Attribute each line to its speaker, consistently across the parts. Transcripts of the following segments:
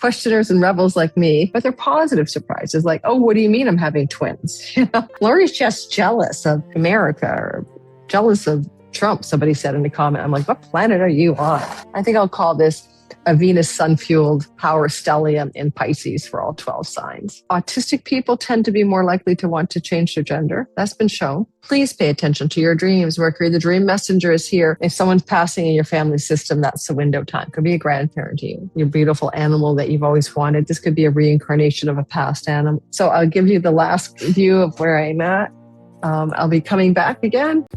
Speaker 1: questioners and rebels like me, but they're positive surprises like, oh, what do you mean I'm having twins? Lori's just jealous of America or jealous of Trump, somebody said in the comment. I'm like, what planet are you on? I think I'll call this a Venus sun-fueled power stellium in Pisces for all 12 signs. Autistic people tend to be more likely to want to change their gender. That's been shown. Please pay attention to your dreams. Mercury, the dream messenger, is here. If someone's passing in your family system, that's the window time. Could be a grandparent to you, your beautiful animal that you've always wanted. This could be a reincarnation of a past animal. So I'll give you the last view of where I'm at. I'll be coming back again.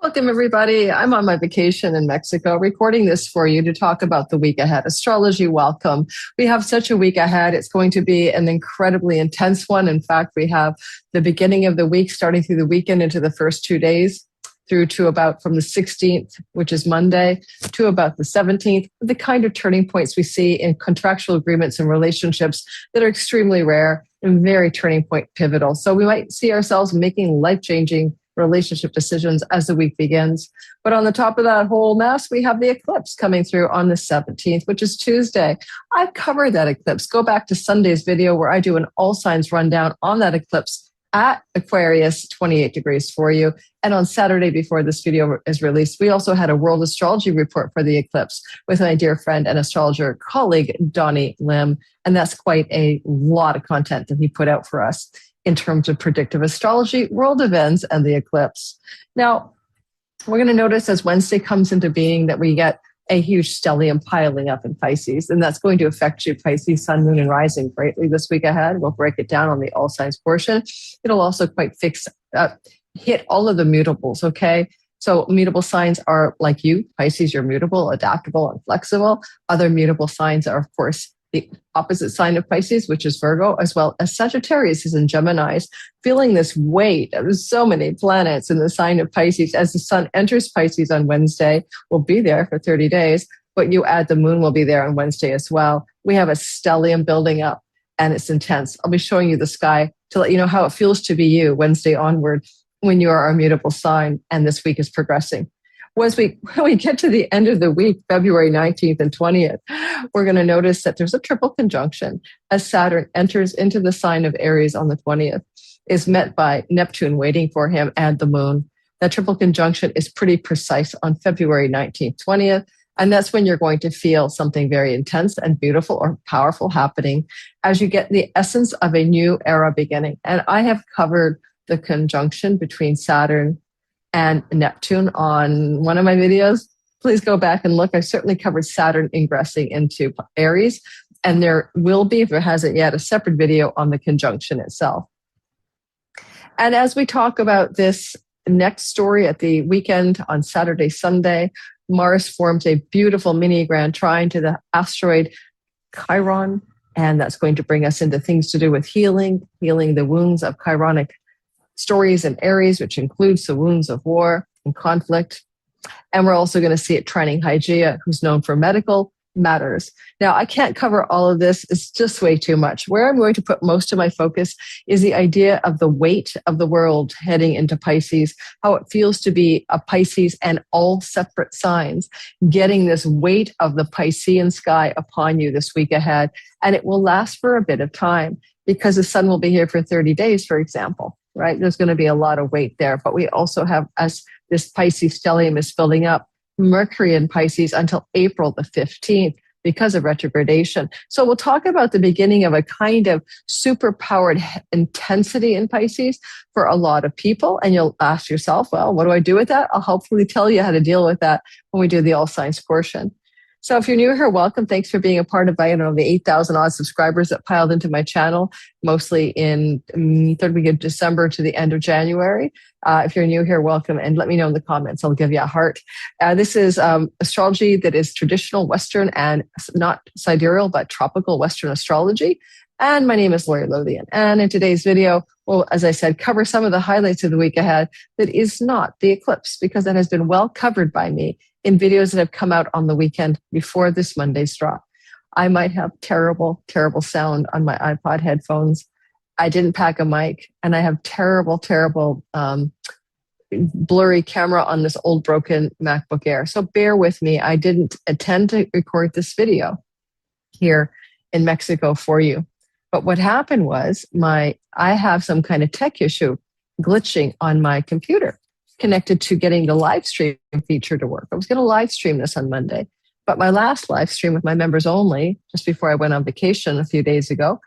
Speaker 1: Welcome, everybody. I'm on my vacation in Mexico, recording this for you to talk about the week ahead. Astrology, welcome. We have such a week ahead. It's going to be an incredibly intense one. In fact, we have the beginning of the week starting through the weekend into the first 2 days through to about from the 16th, which is Monday, to about the 17th, the kind of turning points we see in contractual agreements and relationships that are extremely rare and very turning point pivotal. So we might see ourselves making life-changing relationship decisions as the week begins. But on the top of that whole mess, we have the eclipse coming through on the 17th, which is Tuesday. I've covered that eclipse. Go back to Sunday's video where I do an all signs rundown on that eclipse at Aquarius, 28 degrees for you. And on Saturday before this video is released, we also had a world astrology report for the eclipse with my dear friend and astrologer colleague, Donnie Lim. And that's quite a lot of content that he put out for us in terms of predictive astrology, world events, and the eclipse. Now, we're going to notice as Wednesday comes into being that we get a huge stellium piling up in Pisces, and that's going to affect you, Pisces, sun, moon, and rising greatly this week ahead. We'll break it down on the all signs portion. It'll also quite hit all of the mutables, okay? So mutable signs are like you, Pisces, you're mutable, adaptable, and flexible. Other mutable signs are, of course, the opposite sign of Pisces, which is Virgo, as well as Sagittarius is in Gemini, feeling this weight of so many planets in the sign of Pisces. As the sun enters Pisces on Wednesday, we'll be there for 30 days, but you add the moon will be there on Wednesday as well. We have a stellium building up and it's intense. I'll be showing you the sky to let you know how it feels to be you Wednesday onward when you are a mutable sign and this week is progressing. When we get to the end of the week, February 19th and 20th, we're going to notice that there's a triple conjunction as Saturn enters into the sign of Aries on the 20th, is met by Neptune waiting for him and the moon. That triple conjunction is pretty precise on February 19th, 20th, and that's when you're going to feel something very intense and beautiful or powerful happening as you get the essence of a new era beginning. And I have covered the conjunction between Saturn and Neptune on one of my videos. Please go back and look. I certainly covered Saturn ingressing into Aries, and there will be, if it hasn't yet, a separate video on the conjunction itself. And as we talk about this next story at the weekend on Saturday, Sunday, Mars forms a beautiful mini grand trine to the asteroid Chiron, and that's going to bring us into things to do with healing the wounds of Chironic stories in Aries, which includes the wounds of war and conflict. And we're also going to see it trining Hygeia, who's known for medical matters. Now, I can't cover all of this. It's just way too much. Where I'm going to put most of my focus is the idea of the weight of the world heading into Pisces, how it feels to be a Pisces and all separate signs, getting this weight of the Piscean sky upon you this week ahead. And it will last for a bit of time because the sun will be here for 30 days, for example. Right? There's going to be a lot of weight there. But we also have, as this Pisces stellium is filling up, Mercury in Pisces until April the 15th because of retrogradation. So we'll talk about the beginning of a kind of superpowered intensity in Pisces for a lot of people. And you'll ask yourself, well, what do I do with that? I'll hopefully tell you how to deal with that when we do the all signs portion. So if you're new here, welcome. Thanks for being a part of, the 8,000 odd subscribers that piled into my channel, mostly in third week of December to the end of January. If you're new here, welcome. And let me know in the comments. I'll give you a heart. This is astrology that is traditional Western and not sidereal, but tropical Western astrology. And my name is Lori Lothian. And in today's video, we'll, as I said, cover some of the highlights of the week ahead that is not the eclipse, because that has been well covered by me in videos that have come out on the weekend before this Monday's drop. I might have terrible, terrible sound on my iPod headphones. I didn't pack a mic, and I have terrible, terrible blurry camera on this old broken MacBook Air. So bear with me. I didn't intend to record this video here in Mexico for you. But what happened was I have some kind of tech issue glitching on my computer connected to getting the live stream feature to work. I was going to live stream this on Monday, but my last live stream with my members only, just before I went on vacation a few days ago,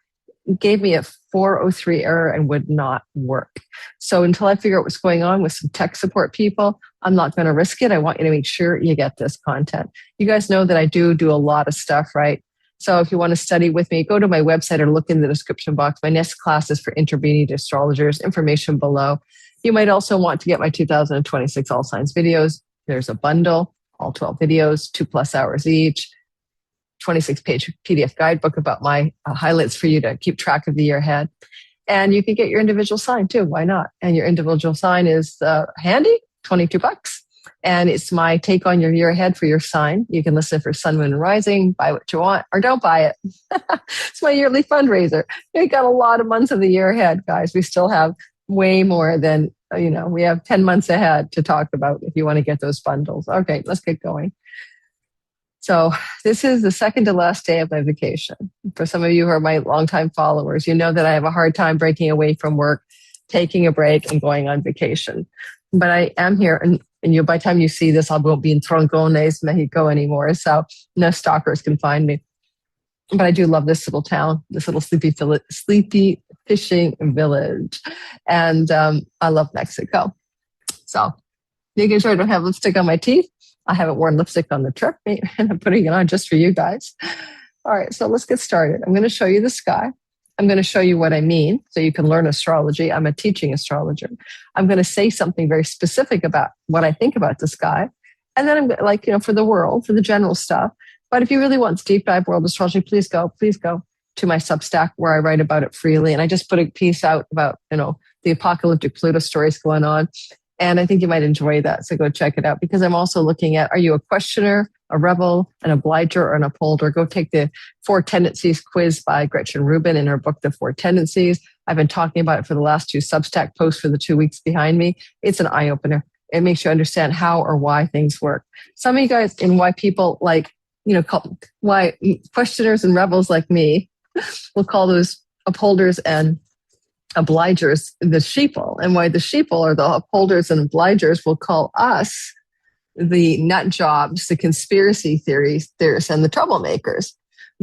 Speaker 1: gave me a 403 error and would not work. So until I figure out what's going on with some tech support people, I'm not going to risk it. I want you to make sure you get this content. You guys know that I do a lot of stuff, right? So if you want to study with me, go to my website or look in the description box. My next class is for intermediate astrologers, information below. You might also want to get my 2026 All Signs videos. There's a bundle, all 12 videos, 2+ hours each, 26-page PDF guidebook about my highlights for you to keep track of the year ahead. And you can get your individual sign too. Why not? And your individual sign is handy, $22. And it's my take on your year ahead for your sign. You can listen for Sun, Moon, and Rising, buy what you want, or don't buy it. It's my yearly fundraiser. We got a lot of months of the year ahead, guys. We still have way more than, we have 10 months ahead to talk about if you want to get those bundles. Okay, let's get going. So this is the second to last day of my vacation. For some of you who are my longtime followers, you know that I have a hard time breaking away from work, taking a break, and going on vacation. But I am here, and by the time you see this, I won't be in Troncones, Mexico anymore, so no stalkers can find me. But I do love this little town, this little sleepy fishing village, and I love Mexico. So making sure I don't have lipstick on my teeth. I haven't worn lipstick on the trip, and I'm putting it on just for you guys. All right, so let's get started. I'm going to show you the sky. I'm going to show you what I mean so you can learn astrology. I'm a teaching astrologer. I'm going to say something very specific about what I think about the sky. And then I'm for the world, for the general stuff. But if you really want deep dive world astrology, please go to my Substack where I write about it freely. And I just put a piece out about, the apocalyptic Pluto stories going on. And I think you might enjoy that. So go check it out, because I'm also looking at, are you a questioner, a rebel, an obliger, or an upholder? Go take the 4 Tendencies quiz by Gretchen Rubin in her book, The 4 Tendencies. I've been talking about it for the last 2 Substack posts for the 2 weeks behind me. It's an eye-opener. It makes you understand how or why things work. Some of you guys, and why people why questioners and rebels like me will call those upholders and obligers the sheeple, and why the sheeple or the upholders and obligers will call us the nut jobs, the conspiracy theorists, and the troublemakers.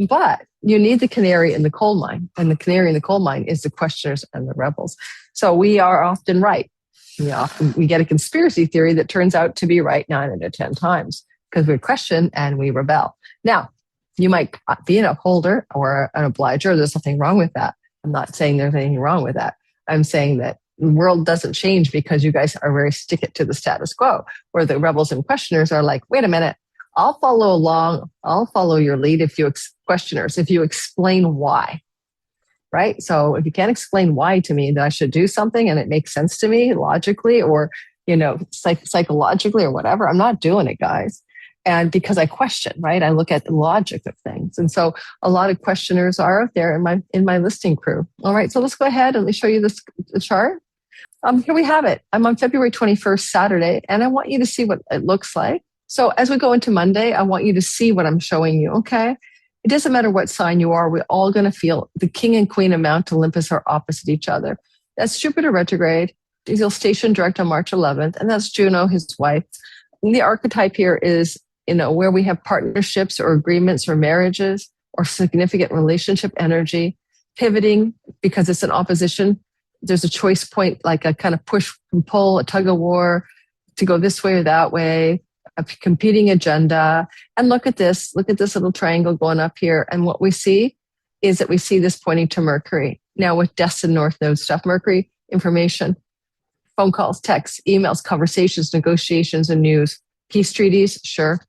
Speaker 1: But you need the canary in the coal mine, and the canary in the coal mine is the questioners and the rebels. So we are often right. We get a conspiracy theory that turns out to be right 9 out of 10 times because we question and we rebel. Now, you might be an upholder or an obliger. There's nothing wrong with that. I'm not saying there's anything wrong with that. I'm saying that the world doesn't change because you guys are very stick it to the status quo, where the rebels and questioners are like, wait a minute, I'll follow along. I'll follow your lead if you questioners, if you explain why, right? So if you can't explain why to me that I should do something and it makes sense to me logically or, psychologically or whatever, I'm not doing it, guys. And because I question, right? I look at the logic of things. And so a lot of questioners are out there in my listing crew. All right, so let's go ahead and let me show you the chart. Here we have it. I'm on February 21st, Saturday, and I want you to see what it looks like. So as we go into Monday, I want you to see what I'm showing you, okay? It doesn't matter what sign you are. We're all going to feel the king and queen of Mount Olympus are opposite each other. That's Jupiter retrograde. He'll station direct on March 11th, and that's Juno, his wife. And the archetype here is where we have partnerships or agreements or marriages or significant relationship energy, pivoting because it's an opposition. There's a choice point, like a kind of push and pull, a tug of war to go this way or that way, a competing agenda. And look at this little triangle going up here. And what we see is that we see this pointing to Mercury. Now with destined North Node stuff, Mercury, information, phone calls, texts, emails, conversations, negotiations, and news. Peace treaties, sure.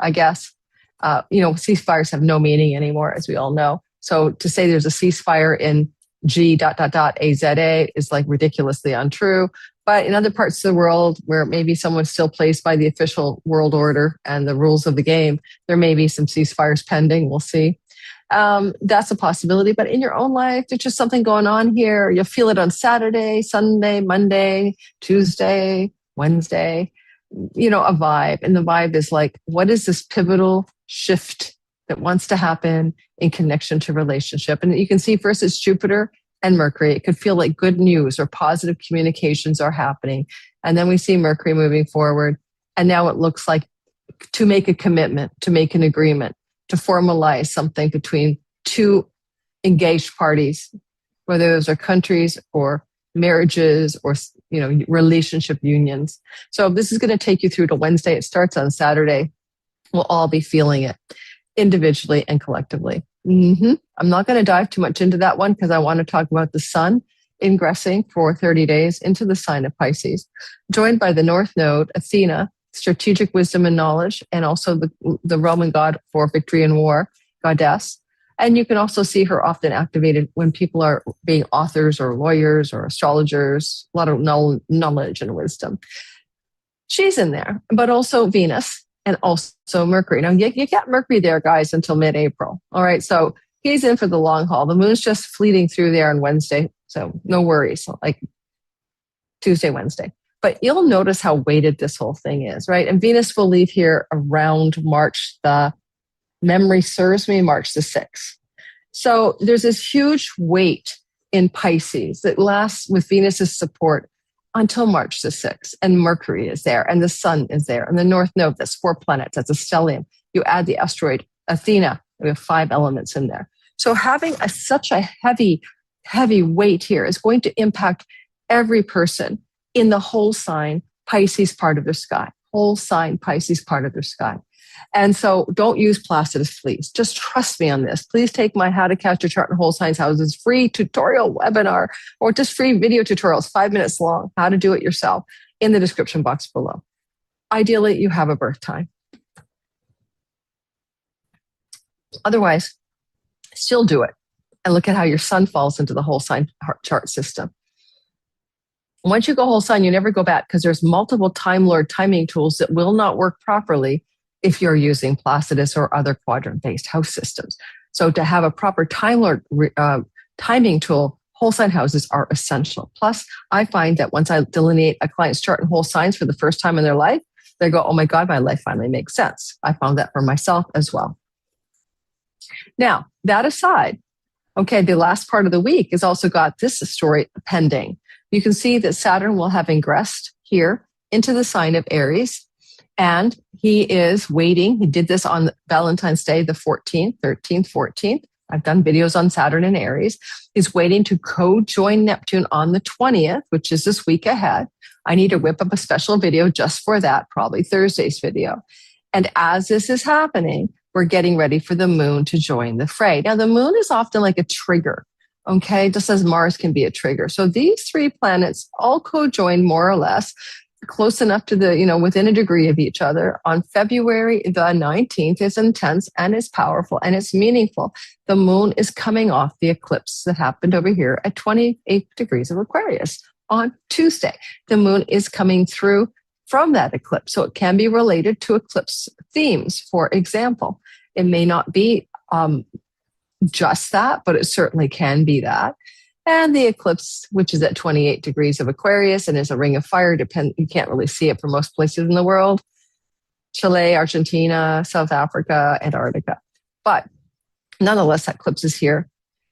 Speaker 1: I guess, ceasefires have no meaning anymore, as we all know. So to say there's a ceasefire in AZA is like ridiculously untrue. But in other parts of the world where maybe someone still plays by the official world order and the rules of the game, there may be some ceasefires pending. We'll see. That's a possibility. But in your own life, there's just something going on here. You'll feel it on Saturday, Sunday, Monday, Tuesday, Wednesday, a vibe. And the vibe is like, what is this pivotal shift that wants to happen in connection to relationship? And you can see first it's Jupiter and Mercury. It could feel like good news or positive communications are happening. And then we see Mercury moving forward. And now it looks like to make a commitment, to make an agreement, to formalize something between two engaged parties, whether those are countries or marriages or relationship unions. So this is going to take you through to Wednesday. It starts on Saturday. We'll all be feeling it individually and collectively. I'm not going to dive too much into that one because I want to talk about the sun ingressing for 30 days into the sign of Pisces, joined by the North Node, Athena, strategic wisdom and knowledge, and also the Roman god for victory and war, goddess. And you can also see her often activated when people are being authors or lawyers or astrologers, a lot of knowledge and wisdom. She's in there, but also Venus and also Mercury. Now, you get Mercury there, guys, until mid-April. All right, so he's in for the long haul. The moon's just fleeting through there on Wednesday, so no worries, like Tuesday, Wednesday. But you'll notice how weighted this whole thing is, right? And Venus will leave here around March memory serves me, March the 6th. So there's this huge weight in Pisces that lasts with Venus's support until March the 6th. And Mercury is there, and the sun is there, and the North Node, that's 4 planets, that's a stellium. You add the asteroid Athena, we have 5 elements in there. So having such a heavy weight here is going to impact every person in the whole sign Pisces part of the sky, whole sign Pisces part of the sky. And so don't use Placidus fleece. Just trust me on this. Please take my How to Catch Your Chart in Whole Signs Houses free tutorial webinar or just free video tutorials, 5 minutes long, how to do it yourself in the description box below. Ideally, you have a birth time. Otherwise, still do it and look at how your sun falls into the whole sign chart system. Once you go whole sign, you never go back because there's multiple Time Lord timing tools that will not work properly if you're using Placidus or other quadrant-based house systems. So to have a proper Time Lord timing tool, whole sign houses are essential. Plus, I find that once I delineate a client's chart in whole signs for the first time in their life, they go, oh my God, my life finally makes sense. I found that for myself as well. Now, that aside, okay, the last part of the week has also got this story pending. You can see that Saturn will have ingressed here into the sign of Aries, and he is waiting. He did this on Valentine's Day, the 14th, 13th, 14th. I've done videos on Saturn and Aries. He's waiting to co-join Neptune on the 20th, which is this week ahead. I need to whip up a special video just for that, probably Thursday's video. And as this is happening, we're getting ready for the moon to join the fray. Now, the moon is often like a trigger, okay, just as Mars can be a trigger. So these 3 planets all co-join more or less close enough to within a degree of each other on February the 19th. Is intense and it's powerful and it's meaningful. The moon is coming off the eclipse that happened over here at 28 degrees of Aquarius on Tuesday. The moon is coming through from that eclipse. So it can be related to eclipse themes, for example. It may not be just that, but it certainly can be that. And the eclipse, which is at 28 degrees of Aquarius and is a ring of fire, you can't really see it for most places in the world. Chile, Argentina, South Africa, Antarctica. But nonetheless, that eclipse is here.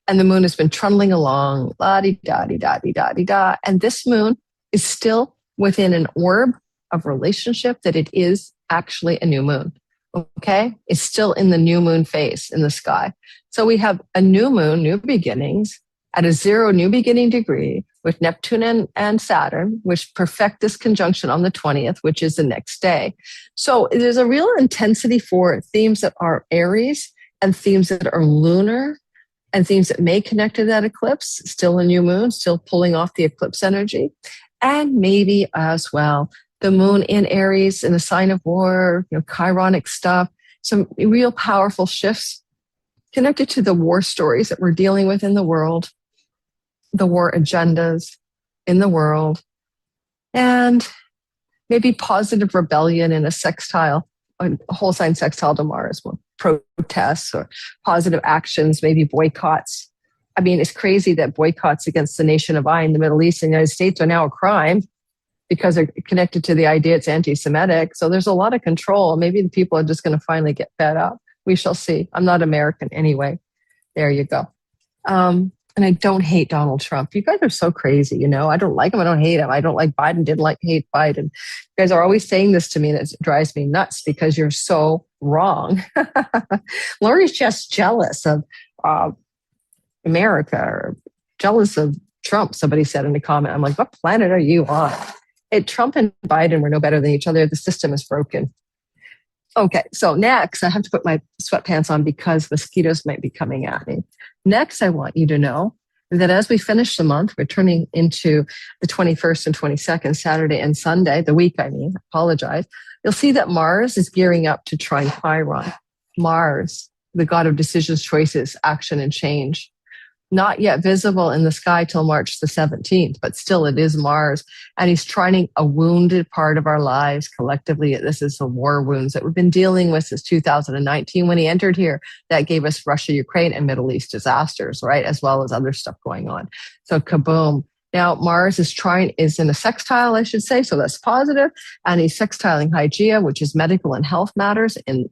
Speaker 1: And the moon has been trundling along, la-di-da-di-da-di-da-di-da. And this moon is still within an orb of relationship that it is actually a new moon. Okay? It's still in the new moon phase in the sky. So we have a new moon, new beginnings, at a 0 new beginning degree with Neptune and Saturn, which perfect this conjunction on the 20th, which is the next day. So there's a real intensity for themes that are Aries and themes that are lunar and themes that may connect to that eclipse, still a new moon, still pulling off the eclipse energy. And maybe as well, the moon in Aries in the sign of war, Chironic stuff, some real powerful shifts connected to the war stories that we're dealing with in the world, the war agendas in the world, and maybe positive rebellion in a whole sign sextile to Mars. protests or positive actions, maybe boycotts. I mean, it's crazy that boycotts against the nation of I in the Middle East and the United States are now a crime because they're connected to the idea it's anti-Semitic. So there's a lot of control. Maybe the people are just going to finally get fed up. We shall see. I'm not American anyway. There you go. And I don't hate Donald Trump. You guys are so crazy, I don't like him. I don't hate him. I don't like Biden. Hate Biden. You guys are always saying this to me, and it drives me nuts because you're so wrong. Lori's just jealous of America or jealous of Trump, somebody said in a comment. I'm like, what planet are you on? Trump and Biden were no better than each other. The system is broken. Okay, so next, I have to put my sweatpants on because mosquitoes might be coming at me. Next, I want you to know that as we finish the month, we're turning into the 21st and 22nd, Saturday and Sunday, the week, apologize. You'll see that Mars is gearing up to trine Chiron. Mars, the god of decisions, choices, action, and change. Not yet visible in the sky till March the 17th, but still it is Mars. And he's trining a wounded part of our lives collectively. This is the war wounds that we've been dealing with since 2019 when he entered here. That gave us Russia, Ukraine, and Middle East disasters, right? As well as other stuff going on. So kaboom. Now, Mars is in a sextile, I should say, so that's positive. And he's sextiling Hygeia, which is medical and health matters. And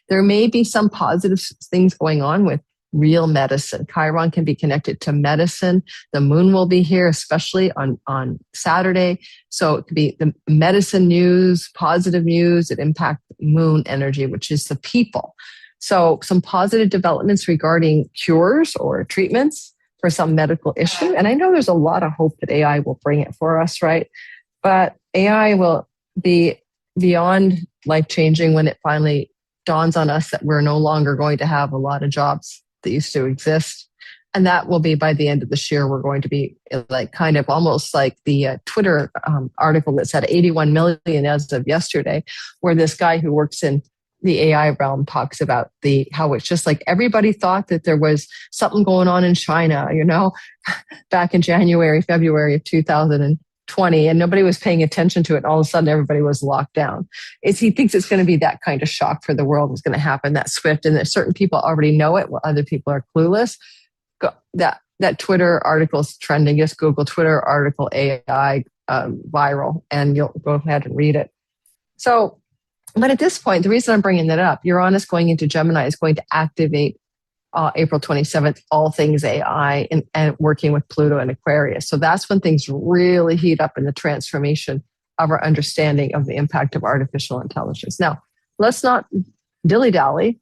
Speaker 1: there may be some positive things going on with real medicine. Chiron can be connected to medicine. The moon will be here, especially on Saturday. So it could be the medicine news, positive news that impact moon energy, which is the people. So some positive developments regarding cures or treatments for some medical issue. And I know there's a lot of hope that AI will bring it for us, right? But AI will be beyond life-changing when it finally dawns on us that we're no longer going to have a lot of jobs that used to exist. And that will be by the end of this year. We're going to be like kind of almost like the Twitter article that said 81 million as of yesterday, where this guy who works in the AI realm talks about how it's just like everybody thought that there was something going on in China, back in January, February of 2020, and nobody was paying attention to it. And all of a sudden, everybody was locked down. He thinks it's going to be that kind of shock for the world is going to happen, that swift, and that certain people already know it while other people are clueless. That Twitter article is trending. Just Google Twitter article AI viral, and you'll go ahead and read it. So, but at this point, the reason I'm bringing that up, Uranus going into Gemini is going to activate April 27th, all things AI and working with Pluto and Aquarius. So that's when things really heat up in the transformation of our understanding of the impact of artificial intelligence. Now, let's not dilly-dally.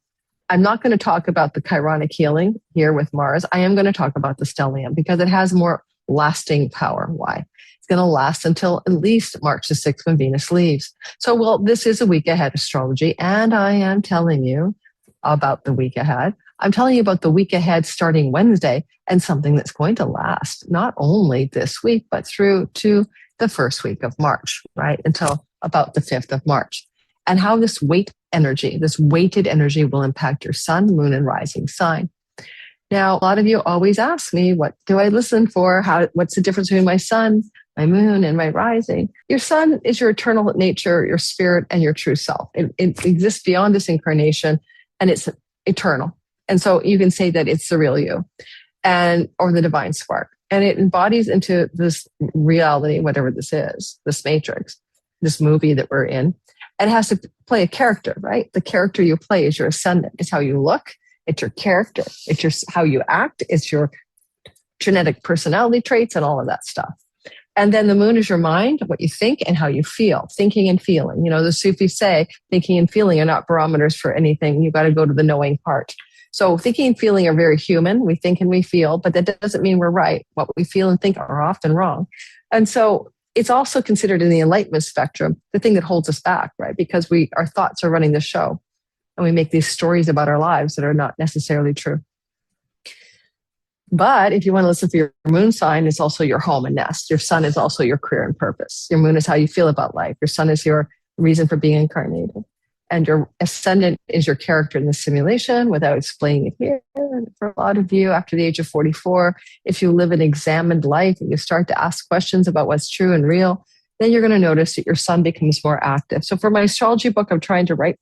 Speaker 1: I'm not going to talk about the Chironic healing here with Mars. I am going to talk about the stellium because it has more lasting power. Why? It's going to last until at least March the 6th when Venus leaves. So, this is a week ahead astrology, and I am telling you about the week ahead. I'm telling you about the week ahead starting Wednesday and something that's going to last not only this week, but through to the first week of March, right? Until about the 5th of March. And how this weighted energy will impact your sun, moon, and rising sign. Now, a lot of you always ask me, what do I listen for? What's the difference between my sun, my moon, and my rising? Your sun is your eternal nature, your spirit, and your true self. It exists beyond this incarnation, and it's eternal. And so you can say that it's the real you or the divine spark. And it embodies into this reality, whatever this is, this matrix, this movie that we're in. And it has to play a character, right? The character you play is your ascendant. It's how you look. It's your character. It's how you act. It's your genetic personality traits and all of that stuff. And then the moon is your mind, what you think and how you feel, thinking and feeling. The Sufis say thinking and feeling are not barometers for anything. You've got to go to the knowing part. So thinking and feeling are very human. We think and we feel, but that doesn't mean we're right. What we feel and think are often wrong. And so it's also considered in the enlightenment spectrum, the thing that holds us back, right? Because our thoughts are running the show and we make these stories about our lives that are not necessarily true. But if you want to listen for your moon sign, it's also your home and nest. Your sun is also your career and purpose. Your moon is how you feel about life. Your sun is your reason for being incarnated. And your ascendant is your character in the simulation without explaining it here. And for a lot of you, after the age of 44, if you live an examined life and you start to ask questions about what's true and real, then you're going to notice that your sun becomes more active. So for my astrology book, I'm trying to write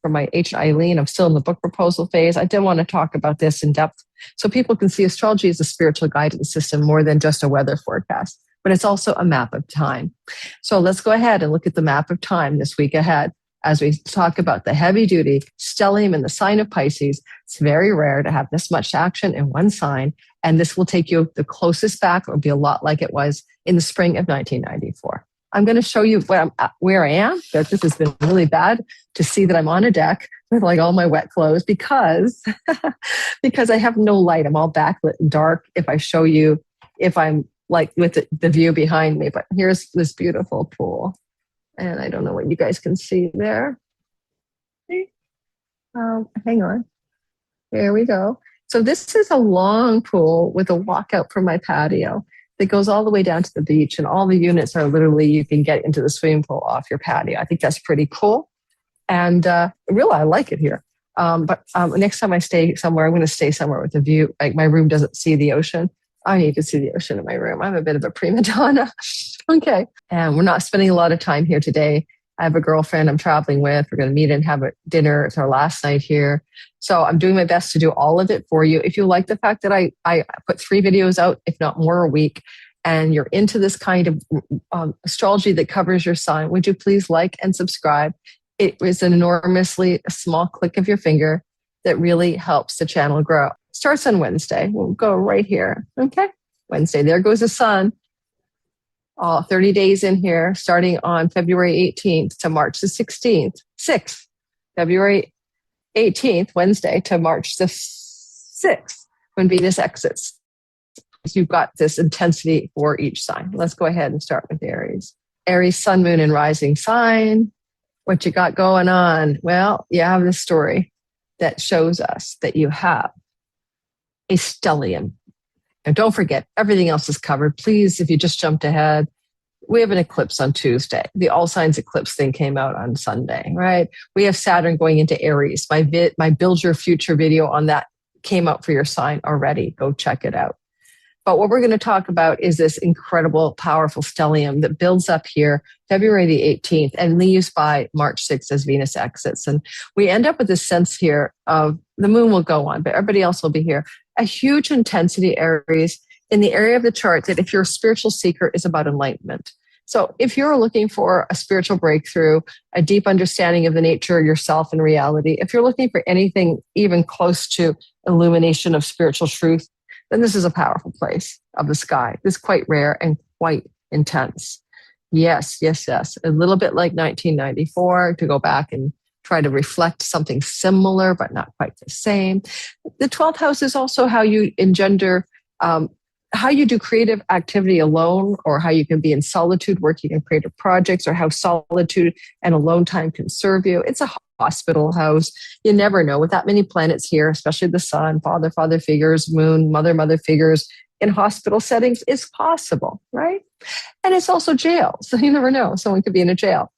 Speaker 1: for my agent Eileen. I'm still in the book proposal phase. I did want to talk about this in depth so people can see astrology as a spiritual guidance system more than just a weather forecast, but it's also a map of time. So let's go ahead and look at the map of time this week ahead as we talk about the heavy duty stellium in the sign of Pisces. It's very rare to have this much action in one sign, and this will take you the closest back. It will be a lot like it was in the spring of 1994. I'm going to show you where I am. This has been really bad to see that I'm on a deck with like all my wet clothes because I have no light. I'm all backlit and dark if I show you, if I'm like with the view behind me. But here's this beautiful pool. And I don't know what you guys can see there. Hang on. There we go. So this is a long pool with a walkout from my patio that goes all the way down to the beach. And all the units are literally, you can get into the swimming pool off your patio. I think that's pretty cool. And really, I like it here. But next time I stay somewhere, I'm going to stay somewhere with a view. Like my room doesn't see the ocean. I need to see the ocean in my room. I'm a bit of a prima donna. Okay. And we're not spending a lot of time here today. I have a girlfriend I'm traveling with. We're going to meet and have a dinner. It's our last night here. So I'm doing my best to do all of it for you. If you like the fact that I put 3 videos out, if not more a week, and you're into this kind of astrology that covers your sign, would you please like and subscribe? It is an enormously small click of your finger that really helps the channel grow. Starts on Wednesday. We'll go right here. Okay. Wednesday. There goes the sun. 30 days in here, starting on February 18th to March the 6th. February 18th, Wednesday, to March the 6th, when Venus exits. So you've got this intensity for each sign. Let's go ahead and start with Aries. Aries, sun, moon, and rising sign. What you got going on? Well, you have this story that shows us that you have a stellium. And don't forget, everything else is covered. Please, if you just jumped ahead, we have an eclipse on Tuesday. The all signs eclipse thing came out on Sunday, right? We have Saturn going into Aries. My Build Your Future video on that came out for your sign already. Go check it out. But what we're going to talk about is this incredible, powerful stellium that builds up here February the 18th and leaves by March 6th as Venus exits. And we end up with this sense here of the moon will go on, but everybody else will be here. A huge intensity, Aries, in the area of the chart that if you're a spiritual seeker is about enlightenment. So if you're looking for a spiritual breakthrough, a deep understanding of the nature of yourself and reality, if you're looking for anything even close to illumination of spiritual truth, then this is a powerful place of the sky. This is quite rare and quite intense. Yes. A little bit like 1994, to go back and try to reflect something similar, but not quite the same. The 12th house is also how you engender, how you do creative activity alone, or how you can be in solitude working on creative projects, or how solitude and alone time can serve you. It's a hospital house. You never know with that many planets here, especially the sun, father figures, moon, mother figures in hospital settings is possible, right? And it's also jail. So you never know. Someone could be in a jail.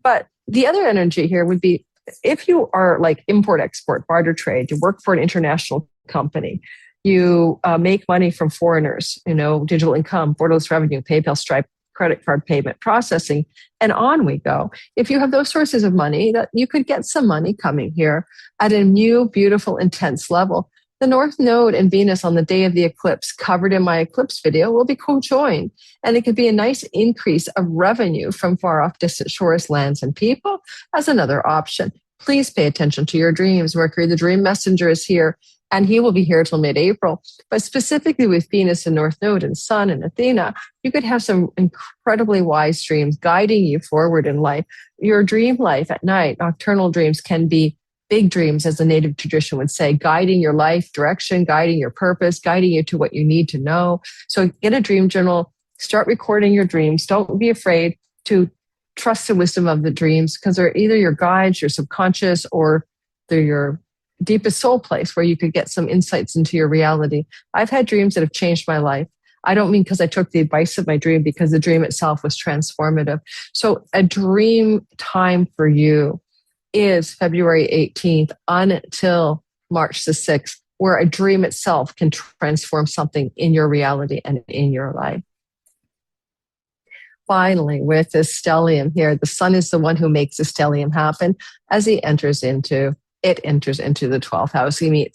Speaker 1: But the other energy here would be if you are like import, export, barter trade, you work for an international company, you make money from foreigners, digital income, borderless revenue, PayPal, Stripe, credit card payment processing, and on we go. If you have those sources of money, that you could get some money coming here at a new, beautiful, intense level. The North Node and Venus on the day of the eclipse, covered in my eclipse video, will be co-joined. And it could be a nice increase of revenue from far off distant shores, lands, and people as another option. Please pay attention to your dreams. Mercury, the dream messenger, is here, and he will be here till mid-April. But specifically with Venus and North Node and Sun and Athena, you could have some incredibly wise dreams guiding you forward in life. Your dream life at night, nocturnal dreams, can be big dreams, as the native tradition would say, guiding your life direction, guiding your purpose, guiding you to what you need to know. So get a dream journal, start recording your dreams. Don't be afraid to trust the wisdom of the dreams, because they're either your guides, your subconscious, or they're your deepest soul place where you could get some insights into your reality. I've had dreams that have changed my life. I don't mean because I took the advice of my dream, because the dream itself was transformative. So a dream time for you is February 18th until March the 6th, where a dream itself can transform something in your reality and in your life. finally, with this stellium here, the sun is the one who makes the stellium happen as it enters into the 12th house. I mean,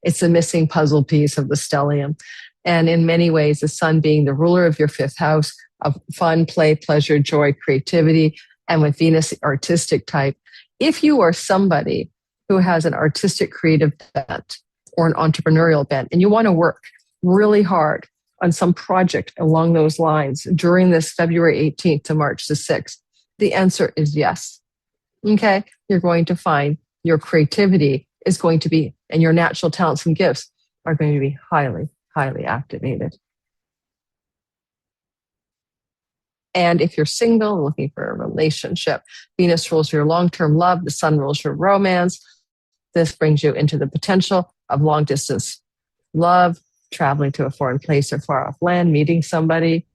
Speaker 1: it's a missing puzzle piece of the stellium. And in many ways, the sun being the ruler of your 5th house of fun, play, pleasure, joy, creativity, and with Venus, the artistic type. If you are somebody who has an artistic creative bent or an entrepreneurial bent, and you want to work really hard on some project along those lines during this February 18th to March the 6th, the answer is yes. Okay? You're going to find your creativity is going to be, and your natural talents and gifts are going to be highly, highly activated. And if you're single, looking for a relationship, Venus rules your long-term love, the sun rules your romance. This brings you into the potential of long-distance love, traveling to a foreign place or far-off land, meeting somebody,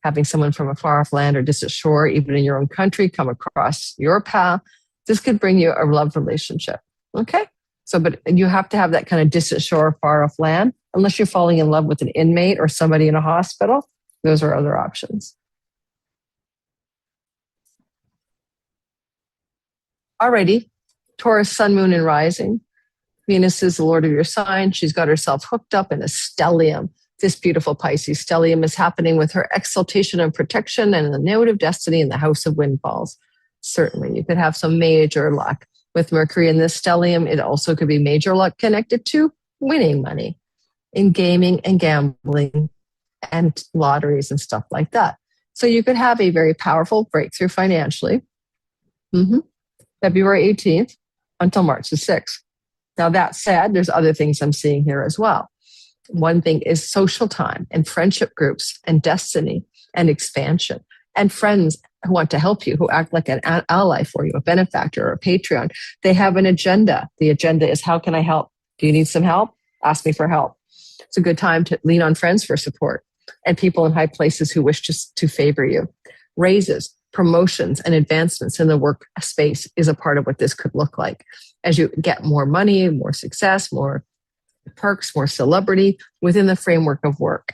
Speaker 1: having someone from a far-off land or distant shore, even in your own country, come across your path. This could bring you a love relationship. Okay? So, but you have to have that kind of distant shore, far-off land, unless you're falling in love with an inmate or somebody in a hospital. Those are other options. Alrighty, Taurus, sun, moon, and rising. Venus is the lord of your sign. She's got herself hooked up in a stellium. This beautiful Pisces stellium is happening with her exaltation and protection and the node of destiny in the house of windfalls. Certainly, you could have some major luck. With Mercury in this stellium, it also could be major luck connected to winning money in gaming and gambling and lotteries and stuff like that. So you could have a very powerful breakthrough financially. February 18th until March the 6th. Now, that said, there's other things I'm seeing here as well. One thing is social time and friendship groups and destiny and expansion and friends who want to help you, who act like an ally for you, a benefactor or a Patreon. They have an agenda. The agenda is, how can I help? Do you need some help? Ask me for help. It's a good time to lean on friends for support and people in high places who wish to favor you. Raises, promotions, and advancements in the work space is a part of what this could look like. As you get more money, more success, more perks, more celebrity within the framework of work.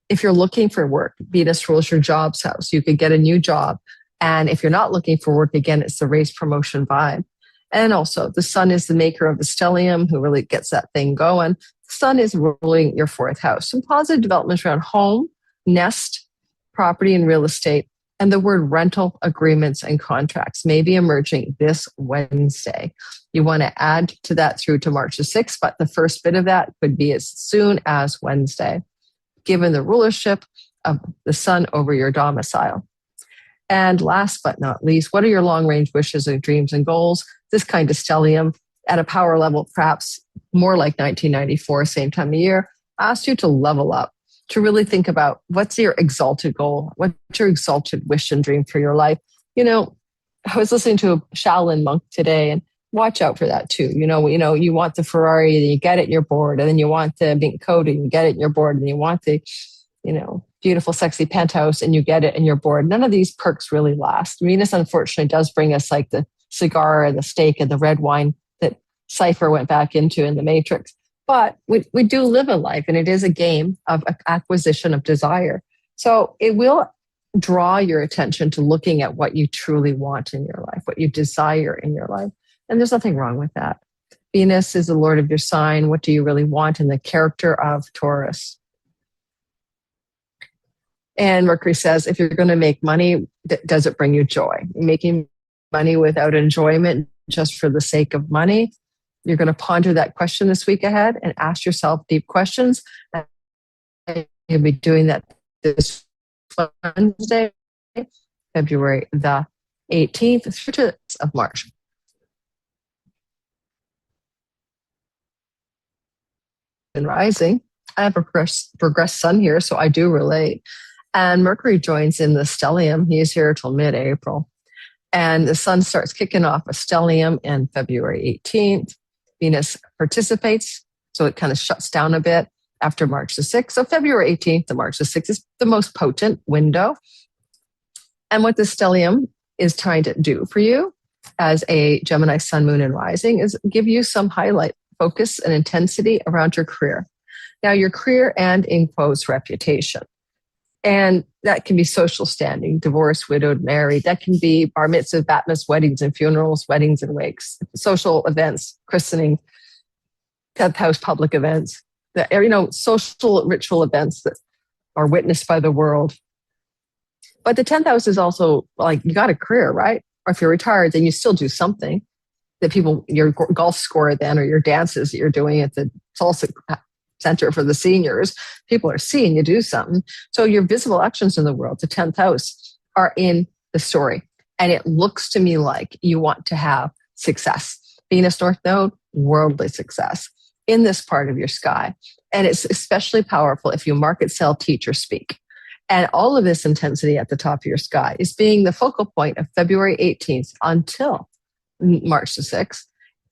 Speaker 1: If you're looking for work, Venus rules your jobs house. You could get a new job. And if you're not looking for work, again, it's the raise promotion vibe. And also, the sun is the maker of the stellium, who really gets that thing going. The sun is ruling your 4th house. Some positive developments around home, nest, property, and real estate. And the word rental agreements and contracts may be emerging this Wednesday. You want to add to that through to March the 6th, but the first bit of that could be as soon as Wednesday, given the rulership of the sun over your domicile. And last but not least, what are your long-range wishes and dreams and goals? This kind of stellium at a power level, perhaps more like 1994, same time of year, asks you to level up, to really think about what's your exalted goal? What's your exalted wish and dream for your life? You know, I was listening to a Shaolin monk today, and watch out for that too. You know, you want the Ferrari, then you get it, and you're bored. And then you want the mink coat, and you get it, and you're bored. And you want the, beautiful, sexy penthouse, and you get it, and you're bored. None of these perks really last. Venus, unfortunately, does bring us like the cigar and the steak and the red wine that Cypher went back into in the Matrix. But we do live a life, and it is a game of acquisition of desire. So it will draw your attention to looking at what you truly want in your life, what you desire in your life. And there's nothing wrong with that. Venus is the lord of your sign. What do you really want in the character of Taurus? And Mercury says, if you're going to make money, does it bring you joy? Making money without enjoyment just for the sake of money? You're going to ponder that question this week ahead and ask yourself deep questions. You'll be doing that this Wednesday, February the 18th through of March. And rising, I have a progressed sun here, so I do relate. And Mercury joins in the stellium. He is here till mid-April. And the sun starts kicking off a stellium in February 18th. Venus participates, so it kind of shuts down a bit after March the 6th. So February 18th to March the 6th is the most potent window. And what the stellium is trying to do for you as a Gemini sun, moon, and rising is give you some highlight, focus, and intensity around your career. Now, your career and, in quotes, reputation. And That can be social standing, divorced, widowed, married. That can be bar mitzvah, bat mitzvahs, weddings and funerals, weddings and wakes, social events, christening, 10th house public events, social ritual events that are witnessed by the world. But the 10th house is also like, you got a career, right? Or if you're retired, then you still do something that people, your golf score then, or your dances that you're doing at the salsa center for the seniors, people are seeing you do something. So your visible actions in the world, the 10th house, are in the story. And it looks to me like you want to have success. Venus North Node, worldly success in this part of your sky. And it's especially powerful if you market, sell, teach, or speak. And all of this intensity at the top of your sky is being the focal point of February 18th until March the 6th,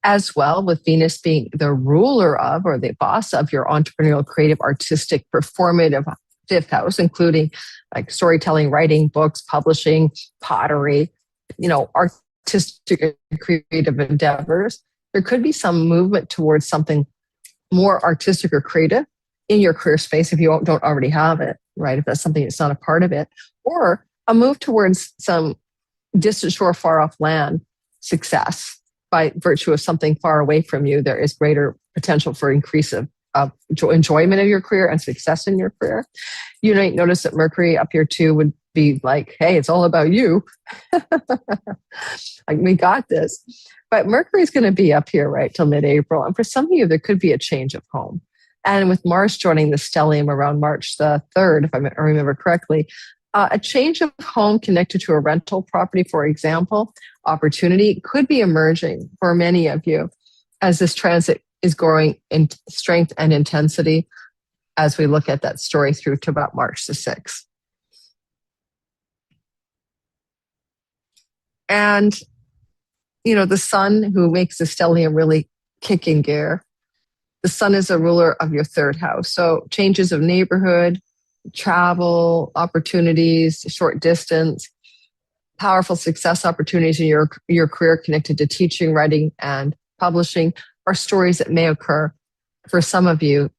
Speaker 1: as well with Venus being the ruler of, or the boss of, your entrepreneurial, creative, artistic, performative 5th house, including like storytelling, writing, books, publishing, pottery, artistic and creative endeavors. There could be some movement towards something more artistic or creative in your career space if you don't already have it, right? If that's something that's not a part of it, or a move towards some distant shore, far off land success by virtue of something far away from you. There is greater potential for increase of enjoyment of your career and success in your career. You might notice that Mercury up here too would be like, hey, it's all about you. Like, we got this. But Mercury's going to be up here right till mid-April. And for some of you, there could be a change of home. And with Mars joining the stellium around March the 3rd, if I remember correctly, a change of home connected to a rental property, for example, opportunity could be emerging for many of you as this transit is growing in strength and intensity as we look at that story through to about March the 6th. And, the sun, who makes the stellium really kick in gear, the sun is a ruler of your 3rd house. So changes of neighborhood, travel, opportunities, short distance, powerful success opportunities in your career connected to teaching, writing, and publishing are stories that may occur for some of you,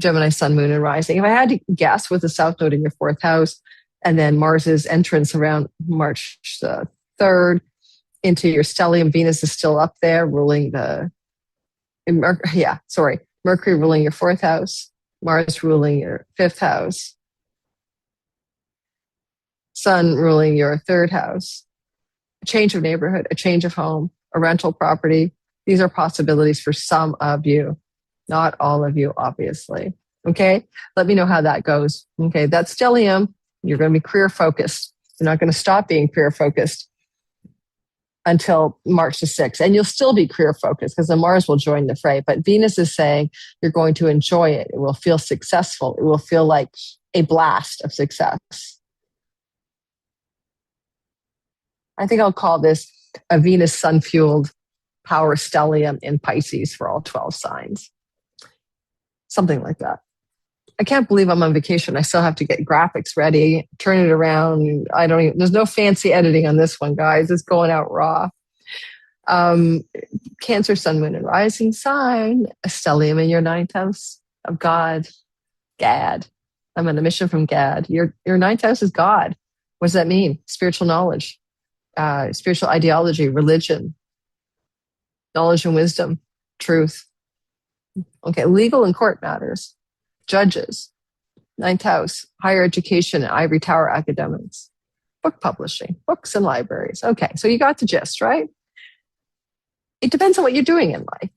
Speaker 1: Gemini, sun, moon, and rising. If I had to guess, with the south node in your 4th house and then Mars's entrance around March the 3rd into your stellium, Venus is still up there ruling Mercury ruling your 4th house, Mars ruling your 5th house, Sun ruling your 3rd house, a change of neighborhood, a change of home, a rental property. These are possibilities for some of you, not all of you, obviously. Okay, let me know how that goes. Okay, that's stellium. You're going to be career focused. You're not going to stop being career focused until March the 6th. And you'll still be career focused because the Mars will join the fray. But Venus is saying you're going to enjoy it. It will feel successful. It will feel like a blast of success. I think I'll call this a Venus sun-fueled power stellium in Pisces for all 12 signs. Something like that. I can't believe I'm on vacation. I still have to get graphics ready, turn it around. There's no fancy editing on this one, guys. It's going out raw. Cancer, sun, moon, and rising sign, a stellium in your 9th house of God, Gad. I'm on a mission from Gad. Your 9th house is God. What does that mean? Spiritual knowledge, spiritual ideology, religion, knowledge and wisdom, truth. Okay, legal and court matters. Judges, 9th house, higher education, ivory tower academics, book publishing, books and libraries. Okay, so you got the gist, right? It depends on what you're doing in life.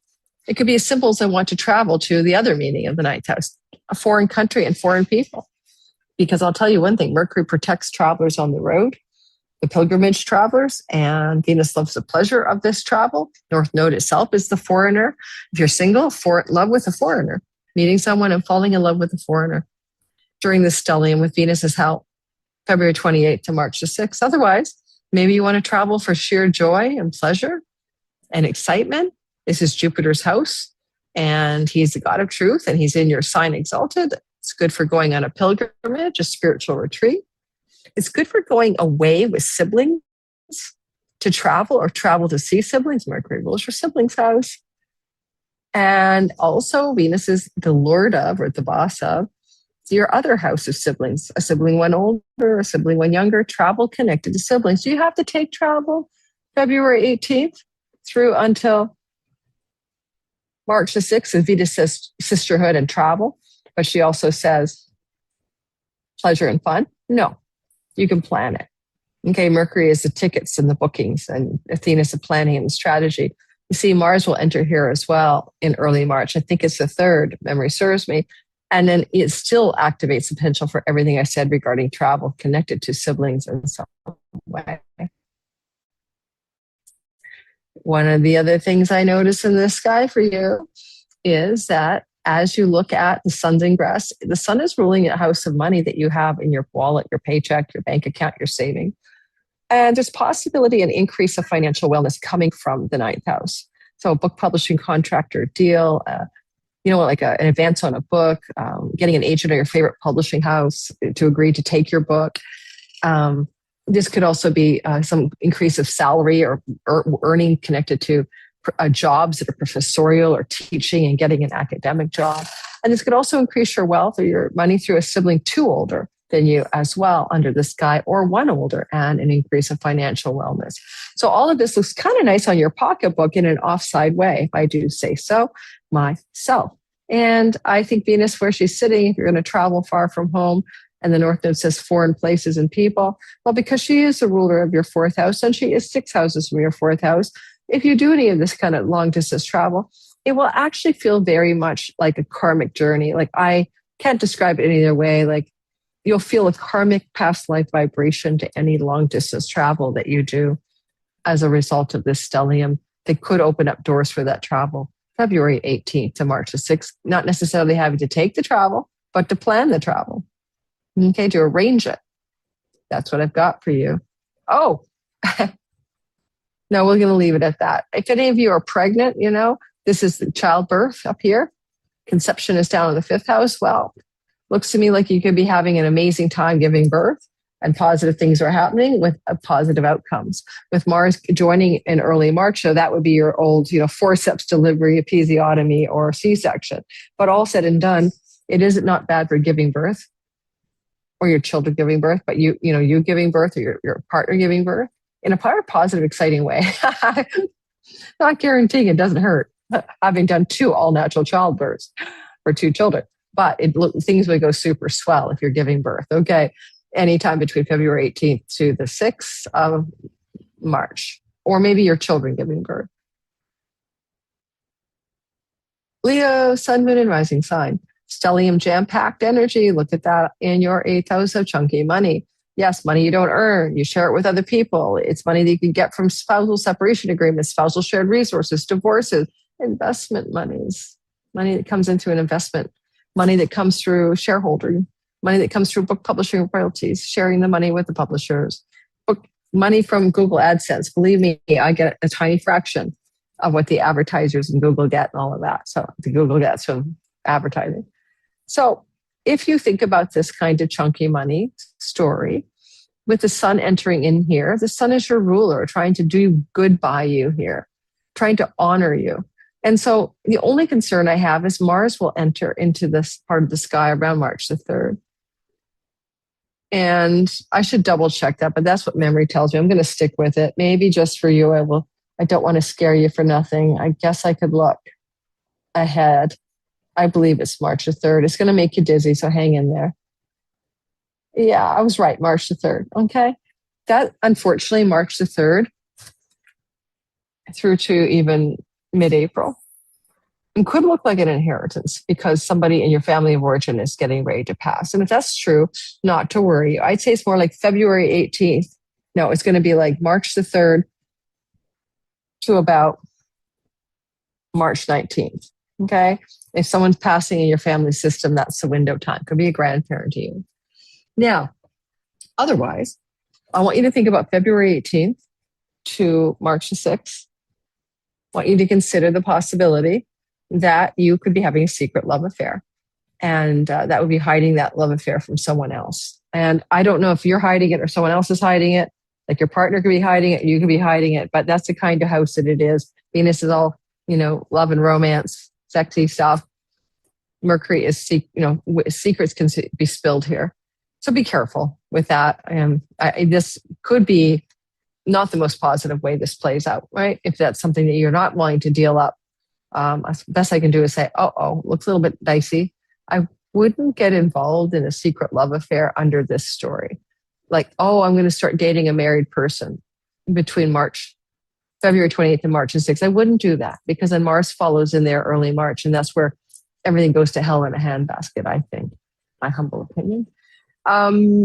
Speaker 1: It could be as simple as I want to travel to the other meaning of the 9th house, a foreign country and foreign people. Because I'll tell you one thing, Mercury protects travelers on the road, the pilgrimage travelers, and Venus loves the pleasure of this travel. North Node itself is the foreigner. If you're single, love with a foreigner. Meeting someone and falling in love with a foreigner during this stellium with Venus's help, February 28th to March the 6th. Otherwise, maybe you want to travel for sheer joy and pleasure and excitement. This is Jupiter's house, and he's the god of truth, and he's in your sign Exalted. It's good for going on a pilgrimage, a spiritual retreat. It's good for going away with siblings to travel or travel to see siblings. Mercury rules your siblings' house. And also Venus is the lord of, or the boss of, your other house of siblings, a sibling one older, a sibling one younger, travel connected to siblings. Do you have to take travel February 18th through until March the 6th? As Vita says sisterhood and travel, but she also says pleasure and fun. No, you can plan it. Okay, Mercury is the tickets and the bookings, and Athena is the planning and the strategy. You see, Mars will enter here as well in early March. I think it's the 3rd, memory serves me. And then it still activates the potential for everything I said regarding travel connected to siblings in some way. One of the other things I notice in the sky for you is that as you look at the sun's ingress, the sun is ruling a house of money that you have in your wallet, your paycheck, your bank account, your saving. And there's possibility an increase of financial wellness coming from the 9th house. So a book publishing contract or deal, like an advance on a book, getting an agent or your favorite publishing house to agree to take your book. This could also be some increase of salary or earning connected to jobs that are professorial or teaching and getting an academic job. And this could also increase your wealth or your money through a sibling 2 older than you as well under the sky, or 1 older, and an increase of financial wellness. So all of this looks kind of nice on your pocketbook in an offside way, if I do say so myself. And I think Venus, where she's sitting, if you're going to travel far from home, and the North Node says foreign places and people, well, because she is the ruler of your 4th house, and she is 6 houses from your 4th house, if you do any of this kind of long distance travel, it will actually feel very much like a karmic journey. Like, I can't describe it any other way. Like, you'll feel a karmic past life vibration to any long distance travel that you do as a result of this stellium that could open up doors for that travel February 18th to March the 6th, not necessarily having to take the travel, but to plan the travel. Okay, to arrange it. That's what I've got for you. Oh, no, we're going to leave it at that. If any of you are pregnant, this is the childbirth up here. Conception is down in the 5th house. Well, looks to me like you could be having an amazing time giving birth, and positive things are happening with positive outcomes. With Mars joining in early March, so that would be your old, forceps delivery, episiotomy, or C-section. But all said and done, it isn't not bad for giving birth, or your children giving birth, but you giving birth, or your partner giving birth in a positive, exciting way. Not guaranteeing it doesn't hurt, having done 2 all-natural childbirths for 2 children. But things would go super swell if you're giving birth. Okay, anytime between February 18th to the 6th of March, or maybe your children giving birth. Leo, sun, moon, and rising sign. Stellium jam-packed energy. Look at that in your 8th house of chunky money. Yes, money you don't earn. You share it with other people. It's money that you can get from spousal separation agreements, spousal shared resources, divorces, investment monies, money that comes into an investment, money that comes through shareholding, money that comes through book publishing royalties, sharing the money with the publishers, book money from Google AdSense. Believe me, I get a tiny fraction of what the advertisers in Google get and all of that. So the Google gets from advertising. So if you think about this kind of chunky money story, with the sun entering in here, the sun is your ruler, trying to do good by you here, trying to honor you. And so the only concern I have is Mars will enter into this part of the sky around March the 3rd. And I should double check that, but that's what memory tells me. I'm going to stick with it. Maybe just for you, I don't want to scare you for nothing. I guess I could look ahead. I believe it's March the 3rd. It's going to make you dizzy, so hang in there. Yeah, I was right, March the 3rd. Okay. That, unfortunately, March the 3rd through to even mid-April, and could look like an inheritance because somebody in your family of origin is getting ready to pass. And if that's true, not to worry. I'd say it's more like February 18th. No, it's going to be like March the 3rd to about March 19th. Okay. If someone's passing in your family system, that's the window time. Could be a grandparent to you. Now, otherwise, I want you to think about February 18th to March the 6th. I want you to consider the possibility that you could be having a secret love affair. And that would be hiding that love affair from someone else. And I don't know if you're hiding it or someone else is hiding it. Like your partner could be hiding it, you could be hiding it, but that's the kind of house that it is. Venus is all, love and romance, sexy stuff. Mercury is, secrets can be spilled here. So be careful with that. This could be not the most positive way this plays out, right? If that's something that you're not willing to deal up, best I can do is say, looks a little bit dicey. I wouldn't get involved in a secret love affair under this story. Like, I'm going to start dating a married person between February 28th and March 6th. I wouldn't do that because then Mars follows in there early March, and that's where everything goes to hell in a handbasket, I think, my humble opinion.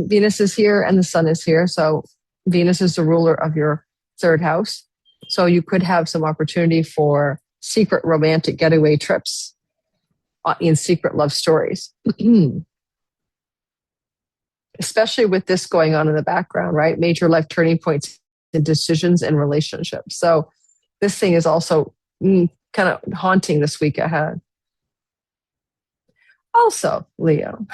Speaker 1: Venus is here and the sun is here. So Venus is the ruler of your third house. So you could have some opportunity for secret romantic getaway trips in secret love stories. Especially with this going on in the background, right? Major life turning points and decisions and relationships. So this thing is also kind of haunting this week ahead. Also, Leo,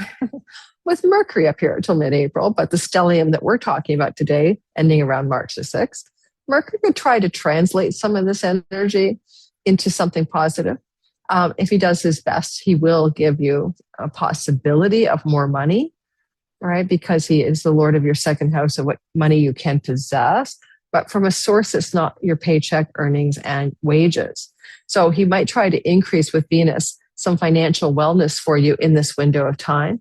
Speaker 1: with Mercury up here until mid-April, but the stellium that we're talking about today, ending around March the 6th, Mercury could try to translate some of this energy into something positive. If he does his best, he will give you a possibility of more money, right? Because he is the Lord of your second house of what money you can possess, but from a source that's not your paycheck, earnings, and wages. So he might try to increase with Venus some financial wellness for you in this window of time.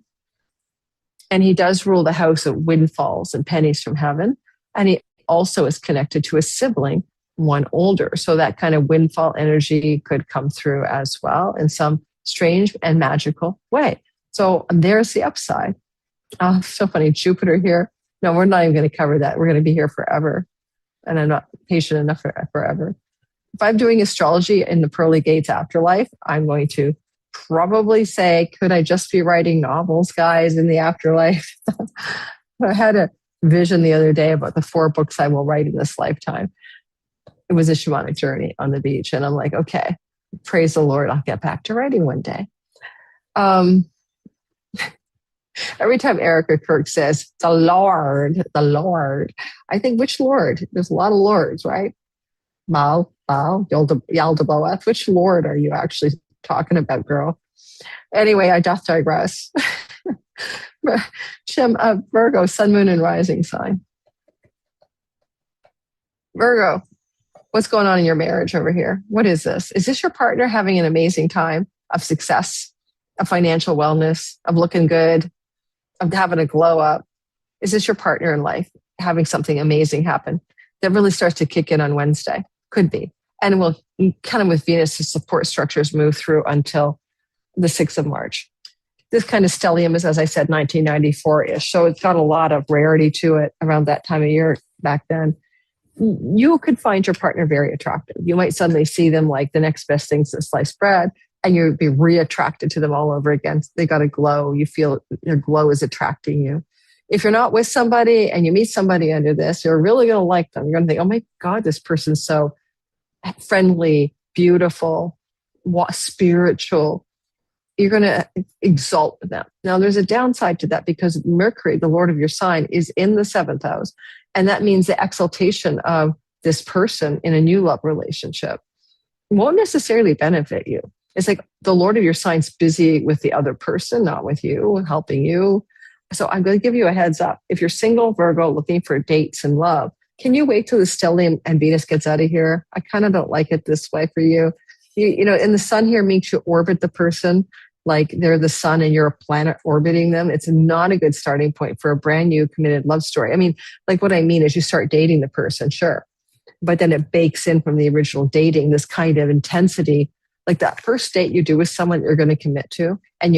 Speaker 1: And he does rule the house of windfalls and pennies from heaven. And he also is connected to a sibling, one older. So that kind of windfall energy could come through as well in some strange and magical way. So there's the upside. So funny, Jupiter here. No, we're not even going to cover that. We're going to be here forever. And I'm not patient enough for forever. If I'm doing astrology in the pearly gates afterlife, I'm going to probably say, could I just be writing novels, guys, in the afterlife? I had a vision the other day about the 4 books I will write in this lifetime. It was a shamanic journey on the beach. And I'm like, okay, praise the Lord. I'll get back to writing one day. Every time Erica Kirk says, the Lord, I think, which Lord? There's a lot of lords, right? Baal, Yaldabaoth. Which Lord are you actually talking about, girl? Anyway, I doth digress. Jim, Virgo, sun, moon, and rising sign. Virgo, what's going on in your marriage over here? What is this? Is this your partner having an amazing time of success, of financial wellness, of looking good, of having a glow up? Is this your partner in life having something amazing happen that really starts to kick in on Wednesday? Could be. And we'll kind of with Venus, the support structures move through until the 6th of March. This kind of stellium is, as I said, 1994-ish. So it's got a lot of rarity to it around that time of year back then. You could find your partner very attractive. You might suddenly see them like the next best thing since sliced bread, and you'd be re-attracted to them all over again. They got a glow. You feel their glow is attracting you. If you're not with somebody and you meet somebody under this, you're really going to like them. You're going to think, oh my God, this person's so friendly, beautiful, spiritual. You're going to exalt them. Now, there's a downside to that because Mercury, the Lord of your sign, is in the 7th house. And that means the exaltation of this person in a new love relationship won't necessarily benefit you. It's like the Lord of your sign's busy with the other person, not with you, helping you. So I'm going to give you a heads up. If you're single, Virgo, looking for dates and love, can you wait till the stellium and Venus gets out of here? I kind of don't like it this way for you. You know, and the sun here makes you orbit the person like they're the sun and you're a planet orbiting them. It's not a good starting point for a brand new committed love story. I mean, like what I mean is you start dating the person, sure. But then it bakes in from the original dating, this kind of intensity, like that first date you do with someone you're going to commit to. And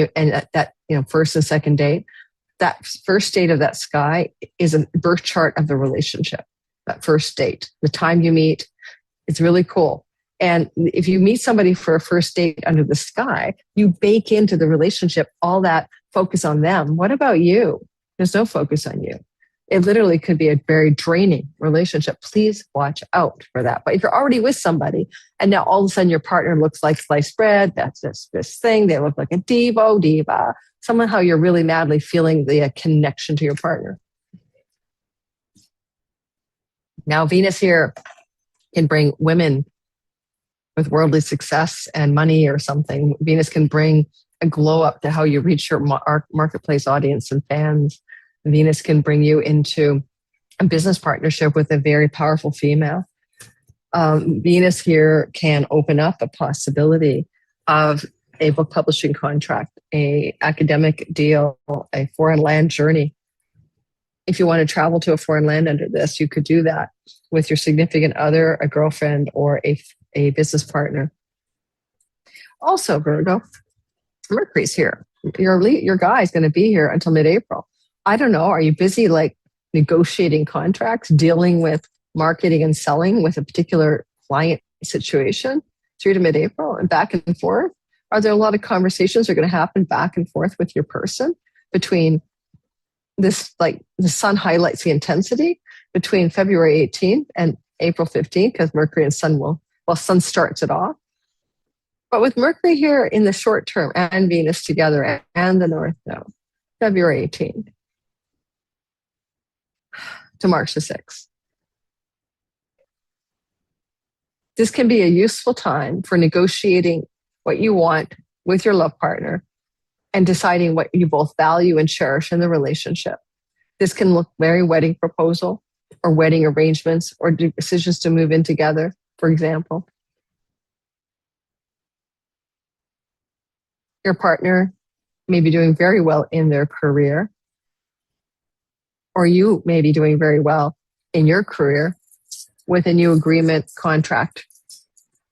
Speaker 1: that first and second date, that first date of that sky is a birth chart of the relationship. That first date, the time you meet, it's really cool. And if you meet somebody for a first date under the sky, you bake into the relationship all that focus on them. What about you? There's no focus on you. It literally could be a very draining relationship. Please watch out for that. But if you're already with somebody and now all of a sudden your partner looks like sliced bread, that's this thing, they look like a diva, somehow you're really madly feeling the connection to your partner. Now Venus here can bring women with worldly success and money or something. Venus can bring a glow up to how you reach your marketplace audience and fans. Venus can bring you into a business partnership with a very powerful female. Venus here can open up a possibility of a book publishing contract, a academic deal, a foreign land journey. If you want to travel to a foreign land under this, you could do that with your significant other, a girlfriend, or a business partner. Also, Virgo, Mercury's here. Your guy is going to be here until mid-April. I don't know. Are you busy like negotiating contracts, dealing with marketing and selling with a particular client situation through to mid-April and back and forth? Are there a lot of conversations that are going to happen back and forth with your person between this, like the sun highlights the intensity between February 18th and April 15th, because Mercury and sun sun starts it off. But with Mercury here in the short term and Venus together and the North Node, February 18th to March the 6th. This can be a useful time for negotiating what you want with your love partner and deciding what you both value and cherish in the relationship. This can look very wedding proposal or wedding arrangements or decisions to move in together, for example. Your partner may be doing very well in their career, or you may be doing very well in your career with a new agreement, contract,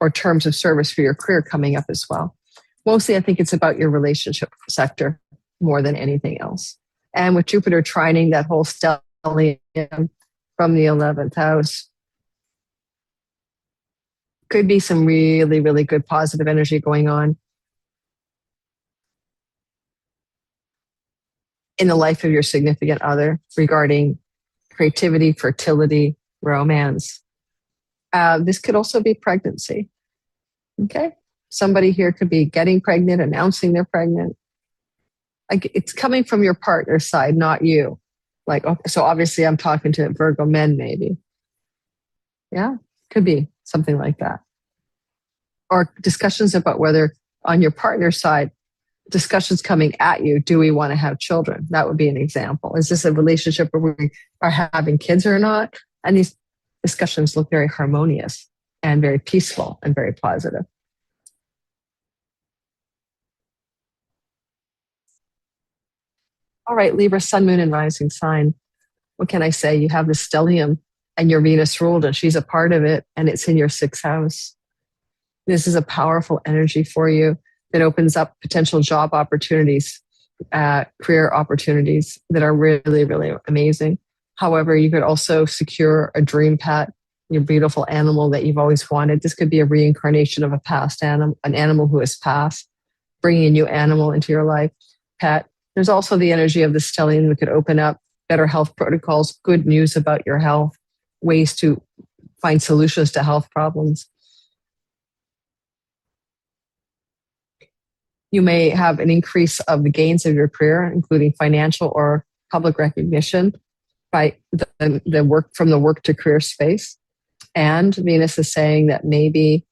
Speaker 1: or terms of service for your career coming up as well. Mostly, I think it's about your relationship sector more than anything else. And with Jupiter trining that whole stellium from the 11th house, could be some really, really good positive energy going on in the life of your significant other regarding creativity, fertility, romance. This could also be pregnancy. Okay? Somebody here could be getting pregnant, announcing they're pregnant. Like it's coming from your partner's side, not you. Like, so obviously I'm talking to Virgo men, maybe. Yeah, could be something like that. Or discussions about whether on your partner's side, discussions coming at you, do we want to have children? That would be an example. Is this a relationship where we are having kids or not? And these discussions look very harmonious and very peaceful and very positive. All right, Libra, sun, moon, and rising sign. What can I say? You have the stellium and your Venus ruled, and she's a part of it, and it's in your 6th house. This is a powerful energy for you that opens up potential job opportunities, career opportunities that are really, really amazing. However, you could also secure a dream pet, your beautiful animal that you've always wanted. This could be a reincarnation of a past animal, an animal who has passed, bringing a new animal into your life, pet. There's also the energy of the stellium that could open up better health protocols, good news about your health, ways to find solutions to health problems. You may have an increase of the gains of your career, including financial or public recognition by the work from the work to career space. And Venus is saying that maybe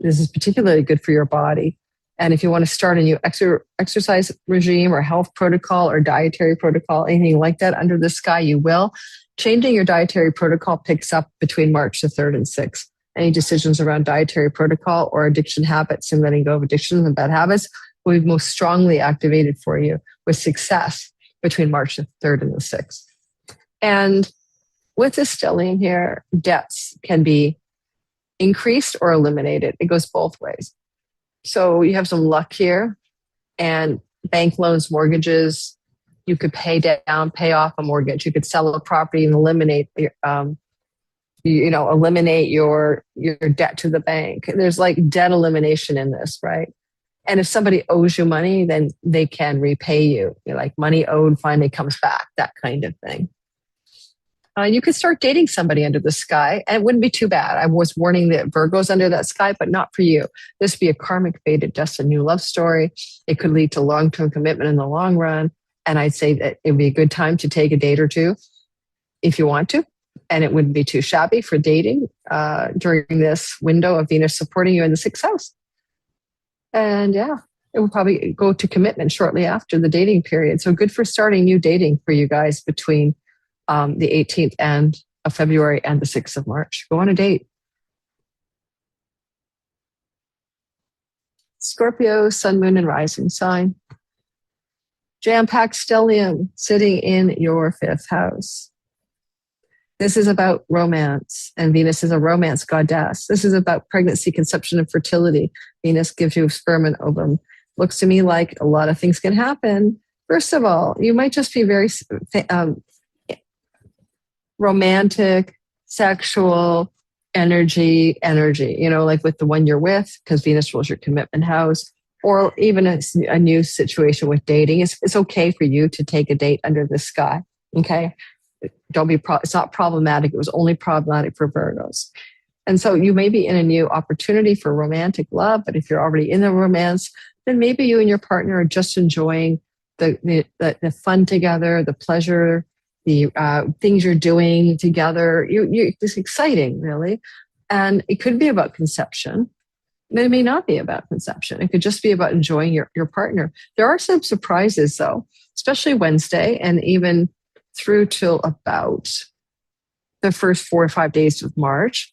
Speaker 1: this is particularly good for your body. And if you want to start a new exercise regime or health protocol or dietary protocol, anything like that under the sky, you will. Changing your dietary protocol picks up between March the 3rd and 6th. Any decisions around dietary protocol or addiction habits and letting go of addictions and bad habits will be most strongly activated for you with success between March the 3rd and the 6th. And with this stellium here, debts can be increased or eliminated. It goes both ways. So you have some luck here, and bank loans, mortgages, you could pay down, pay off a mortgage. You could sell a property and eliminate eliminate your debt to the bank. There's like debt elimination in this, right? And if somebody owes you money, then they can repay you. You're like money owed finally comes back, that kind of thing. You could start dating somebody under the sky, and it wouldn't be too bad. I was warning the Virgos under that sky, but not for you. This would be a karmic fated destined new love story. It could lead to long-term commitment in the long run. And I'd say that it would be a good time to take a date or two if you want to. And it wouldn't be too shabby for dating during this window of Venus supporting you in the 6th house. And yeah, it will probably go to commitment shortly after the dating period. So good for starting new dating for you guys between the 18th of February and the 6th of March. Go on a date. Scorpio, sun, moon, and rising sign. Jam-packed stellium sitting in your 5th house. This is about romance, and Venus is a romance goddess. This is about pregnancy, conception, and fertility. Venus gives you sperm and ovum. Looks to me like a lot of things can happen. First of all, you might just be very romantic, sexual, energy, like with the one you're with, because Venus rules your commitment house, or even a new situation with dating. It's okay for you to take a date under the sky, okay? It's not problematic. It was only problematic for Virgos. And so you may be in a new opportunity for romantic love, but if you're already in a romance, then maybe you and your partner are just enjoying the fun together, the pleasure, the things you're doing together. It's exciting, really. And it could be about conception. It may not be about conception. It could just be about enjoying your partner. There are some surprises, though, especially Wednesday and even through till about the first 4 or 5 days of March.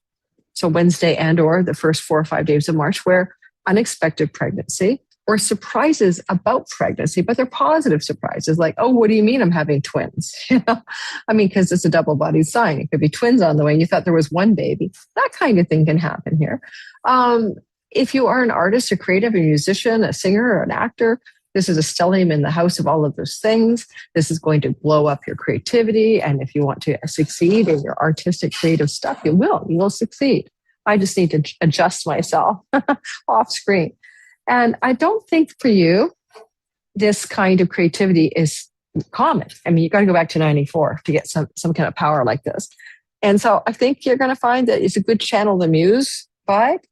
Speaker 1: So Wednesday and or the first 4 or 5 days of March, where unexpected pregnancy or surprises about pregnancy, but they're positive surprises like, oh, what do you mean I'm having twins? Because it's a double-bodied sign. It could be twins on the way. You thought there was one baby. That kind of thing can happen here. If you are an artist, a creative, a musician, a singer, or an actor, this is a stellium in the house of all of those things. This is going to blow up your creativity. And if you want to succeed in your artistic, creative stuff, you will succeed. I just need to adjust myself off screen. And I don't think for you, this kind of creativity is common. You got to go back to 94 to get some kind of power like this. And so I think you're going to find that it's a good channel the muse vibe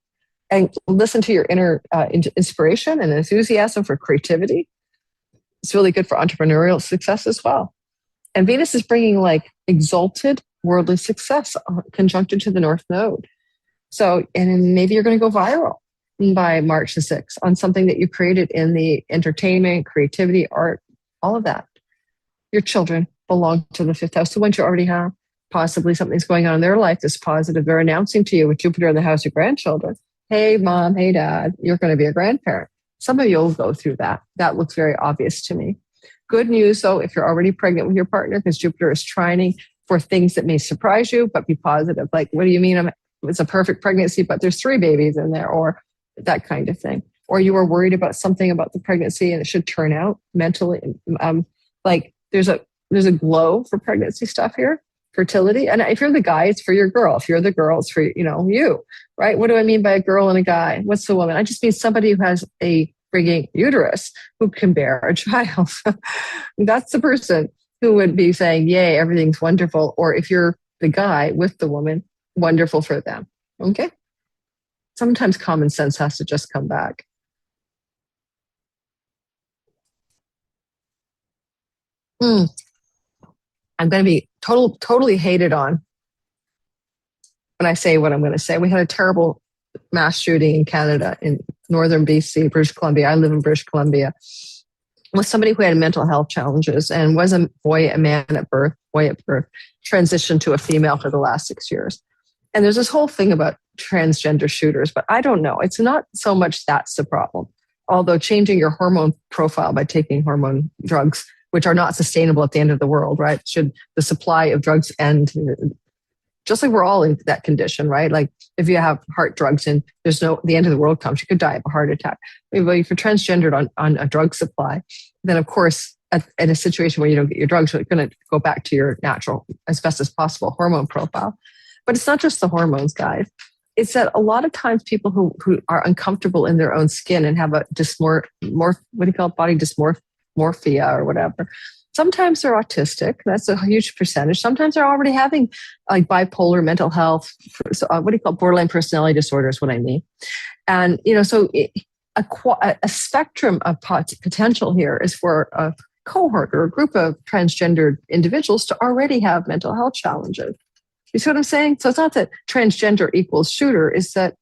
Speaker 1: and listen to your inner inspiration and enthusiasm for creativity. It's really good for entrepreneurial success as well. And Venus is bringing like exalted worldly success conjuncted to the North Node. So, and maybe you're going to go viral by March the 6th on something that you created in the entertainment, creativity, art, all of that. Your children belong to the 5th house. The ones you already have, possibly something's going on in their life that's positive. They're announcing to you with Jupiter in the house of grandchildren, hey, mom, hey, dad, you're going to be a grandparent. Some of you will go through that. That looks very obvious to me. Good news, though, if you're already pregnant with your partner, because Jupiter is trining for things that may surprise you, but be positive. Like, what do you mean it's a perfect pregnancy, but there's 3 babies in there, or that kind of thing. Or you were worried about something about the pregnancy and it should turn out mentally. Like there's a glow for pregnancy stuff here. Fertility. And if you're the guy, it's for your girl. If you're the girl, it's for, you, right? What do I mean by a girl and a guy? What's the woman? I just mean somebody who has a frigging uterus who can bear a child. That's the person who would be saying, yay, everything's wonderful. Or if you're the guy with the woman, wonderful for them. Okay. Sometimes common sense has to just come back. I'm going to be totally hated on when I say what I'm going to say. We had a terrible mass shooting in Canada, in northern BC, British Columbia. I live in British Columbia. With somebody who had mental health challenges and was a man at birth, transitioned to a female for the last 6 years. And there's this whole thing about transgender shooters, but I don't know. It's not so much that's the problem. Although changing your hormone profile by taking hormone drugs, which are not sustainable at the end of the world, right? Should the supply of drugs end, just like we're all in that condition, right? Like if you have heart drugs and the end of the world comes, you could die of a heart attack. But if you're transgendered on a drug supply, then of course, in a situation where you don't get your drugs, you're going to go back to your natural, as best as possible, hormone profile. But it's not just the hormones, guys. It's that a lot of times people who are uncomfortable in their own skin and have a body dysmorphia or whatever. Sometimes they're autistic. That's a huge percentage. Sometimes they're already having like bipolar, mental health, borderline personality disorder is what I mean. And, so a spectrum of potential here is for a cohort or a group of transgendered individuals to already have mental health challenges. You see what I'm saying? So it's not that transgender equals shooter. It's that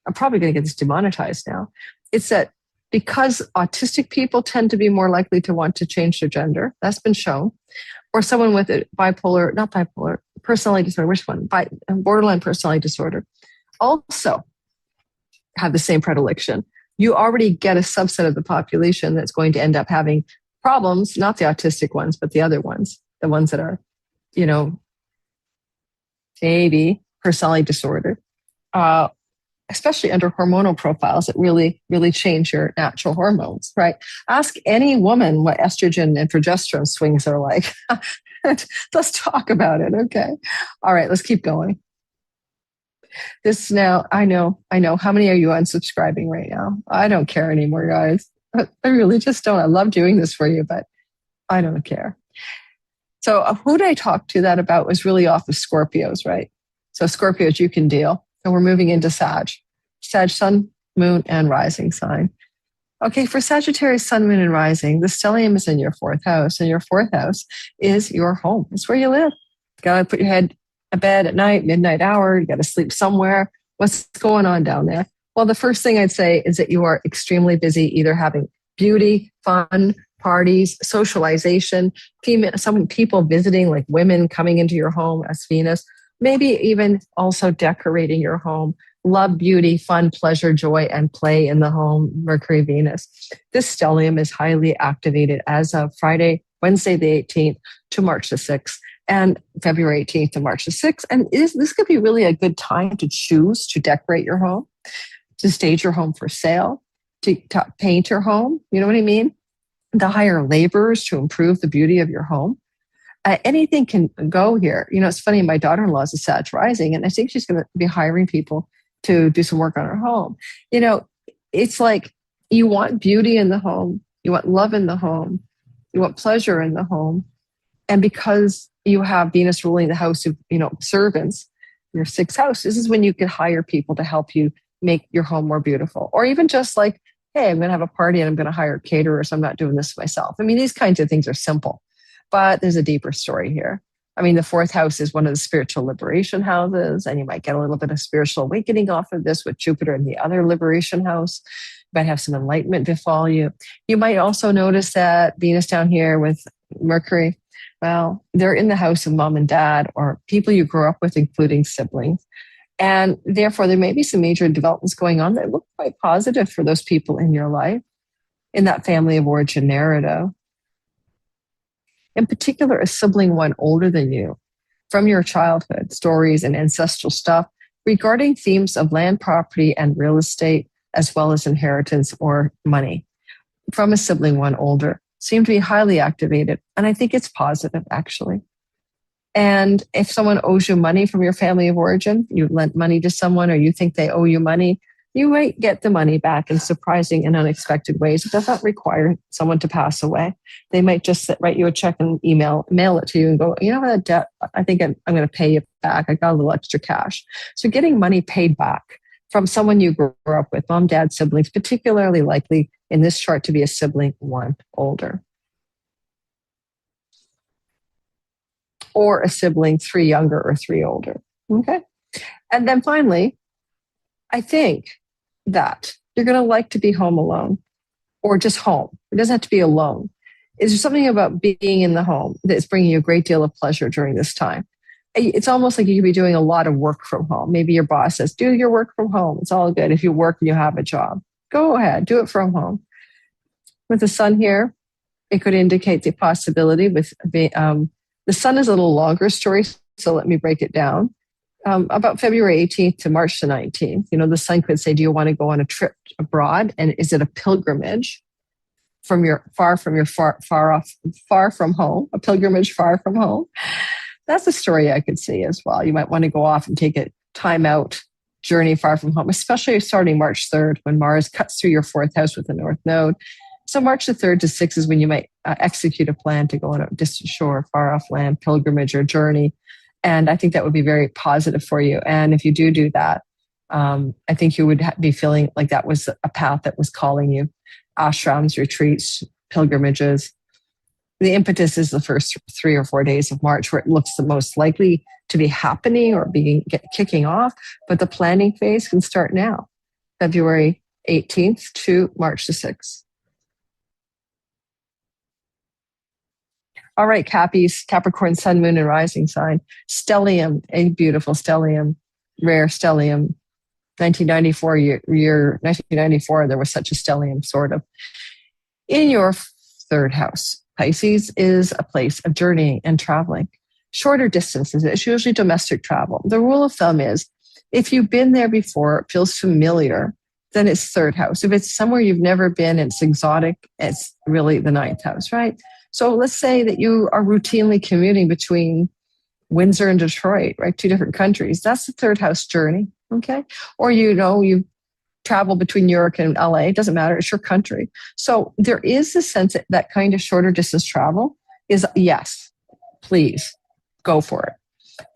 Speaker 1: I'm probably going to get this demonetized now. It's that because autistic people tend to be more likely to want to change their gender. That's been shown. Or someone with a not bipolar, personality disorder, which one? Borderline personality disorder, also have the same predilection. You already get a subset of the population that's going to end up having problems, not the autistic ones, but the other ones, the ones that are, maybe personality disorder, especially under hormonal profiles that really, really change your natural hormones, right? Ask any woman what estrogen and progesterone swings are like. Let's talk about it, okay? All right, let's keep going. This now, I know. How many are you unsubscribing right now? I don't care anymore, guys. I really just don't. I love doing this for you, but I don't care. So who did I talk to that about was really off of Scorpios, right? So Scorpios, you can deal. And we're moving into Sag. Sag, sun, moon, and rising sign. Okay, for Sagittarius, sun, moon, and rising, the stellium is in your fourth house. And your fourth house is your home. It's where you live. You got to put your head in bed at night, midnight hour. You got to sleep somewhere. What's going on down there? Well, the first thing I'd say is that you are extremely busy either having beauty, fun, parties, socialization, some people visiting, like women coming into your home as Venus, maybe even also decorating your home. Love, beauty, fun, pleasure, joy, and play in the home, Mercury, Venus. This stellium is highly activated as of Wednesday the 18th to March the 6th, and February 18th to March the 6th. And this could be really a good time to choose to decorate your home, to stage your home for sale, to paint your home. You know what I mean? To hire laborers to improve the beauty of your home. Anything can go here. It's funny, my daughter-in-law is a Sag rising, and I think she's going to be hiring people to do some work on her home. It's like you want beauty in the home, you want love in the home, you want pleasure in the home. And because you have Venus ruling the house of, servants, your sixth house, this is when you can hire people to help you make your home more beautiful. Or even just like, hey, I'm going to have a party and I'm going to hire a caterer, so I'm not doing this myself. I mean, these kinds of things are simple, but there's a deeper story here. I mean, the fourth house is one of the spiritual liberation houses, and you might get a little bit of spiritual awakening off of this with Jupiter in the other liberation house. You might have some enlightenment befall you. You might also notice that Venus down here with Mercury, well, they're in the house of mom and dad or people you grew up with, including siblings. And therefore, there may be some major developments going on that look quite positive for those people in your life, in that family of origin narrative. In particular, a sibling one older than you, from your childhood, stories and ancestral stuff regarding themes of land, property, and real estate, as well as inheritance or money from a sibling one older, seem to be highly activated. And I think it's positive, actually. And if someone owes you money from your family of origin, you lent money to someone or you think they owe you money, you might get the money back in surprising and unexpected ways. It doesn't require someone to pass away. They might just write you a check and mail it to you and go, that debt, I think I'm going to pay you back. I got a little extra cash. So getting money paid back from someone you grew up with, mom, dad, siblings, particularly likely in this chart to be a sibling one older. Or a sibling 3 younger or 3 older. Okay. And then finally, I think that you're going to like to be home alone or just home. It doesn't have to be alone. Is there something about being in the home that's bringing you a great deal of pleasure during this time? It's almost like you could be doing a lot of work from home. Maybe your boss says, do your work from home. It's all good. If you work and you have a job, go ahead, do it from home. With the sun here, it could indicate the possibility with the sun is a little longer story, so let me break it down. About February 18th to March the 19th, the sun could say, do you want to go on a trip abroad? And is it a pilgrimage from far from home, a pilgrimage far from home? That's a story I could see as well. You might want to go off and take a time out journey far from home, especially starting March 3rd when Mars cuts through your fourth house with the North Node. So March the 3rd to 6th is when you might execute a plan to go on a distant shore, far off land, pilgrimage or journey. And I think that would be very positive for you. And if you do that, I think you would be feeling like that was a path that was calling you. Ashrams, retreats, pilgrimages. The impetus is the first 3 or 4 days of March where it looks the most likely to be happening or kicking off. But the planning phase can start now, February 18th to March the 6th. All right, Cappies, Capricorn, Sun, Moon, and Rising sign. Stellium, a beautiful stellium, rare stellium. 1994 year 1994, there was such a stellium, sort of. In your third house, Pisces is a place of journeying and traveling. Shorter distances, it's usually domestic travel. The rule of thumb is if you've been there before, it feels familiar, then it's third house. If it's somewhere you've never been, it's exotic, it's really the ninth house, right? So let's say that you are routinely commuting between Windsor and Detroit, right? Two different countries. That's the third house journey, okay? Or, you travel between New York and LA. It doesn't matter. It's your country. So there is a sense that kind of shorter distance travel is, yes, please go for it.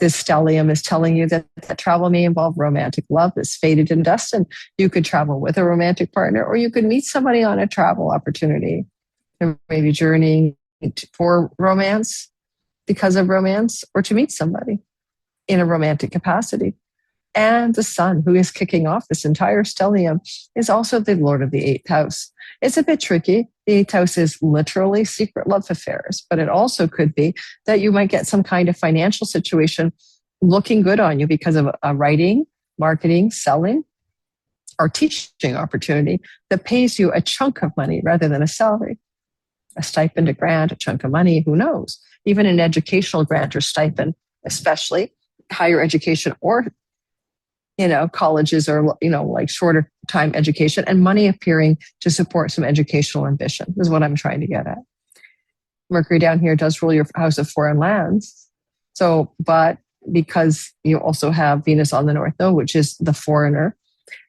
Speaker 1: This stellium is telling you that travel may involve romantic love that's fated and destined. You could travel with a romantic partner, or you could meet somebody on a travel opportunity. And maybe journeying for romance, because of romance, or to meet somebody in a romantic capacity. And the sun, who is kicking off this entire stellium, is also the lord of the eighth house. It's a bit tricky. The eighth house is literally secret love affairs, but it also could be that you might get some kind of financial situation looking good on you because of a writing, marketing, selling, or teaching opportunity that pays you a chunk of money rather than a salary. A stipend, a grant, a chunk of money, who knows? Even an educational grant or stipend, especially higher education or, colleges or, like shorter time education, and money appearing to support some educational ambition is what I'm trying to get at. Mercury down here does rule your house of foreign lands. So, but because you also have Venus on the North Node, which is the foreigner,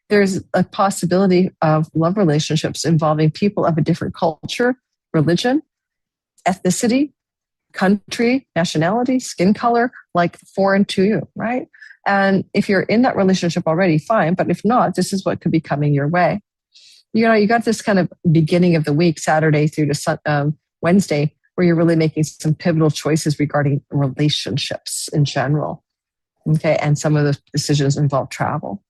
Speaker 1: there's a possibility of love relationships involving people of a different culture, religion, ethnicity, country, nationality, skin color, like foreign to you, right? And if you're in that relationship already, fine. But if not, this is what could be coming your way. You got this kind of beginning of the week, Saturday through to Wednesday, where you're really making some pivotal choices regarding relationships in general. Okay. And some of those decisions involve travel.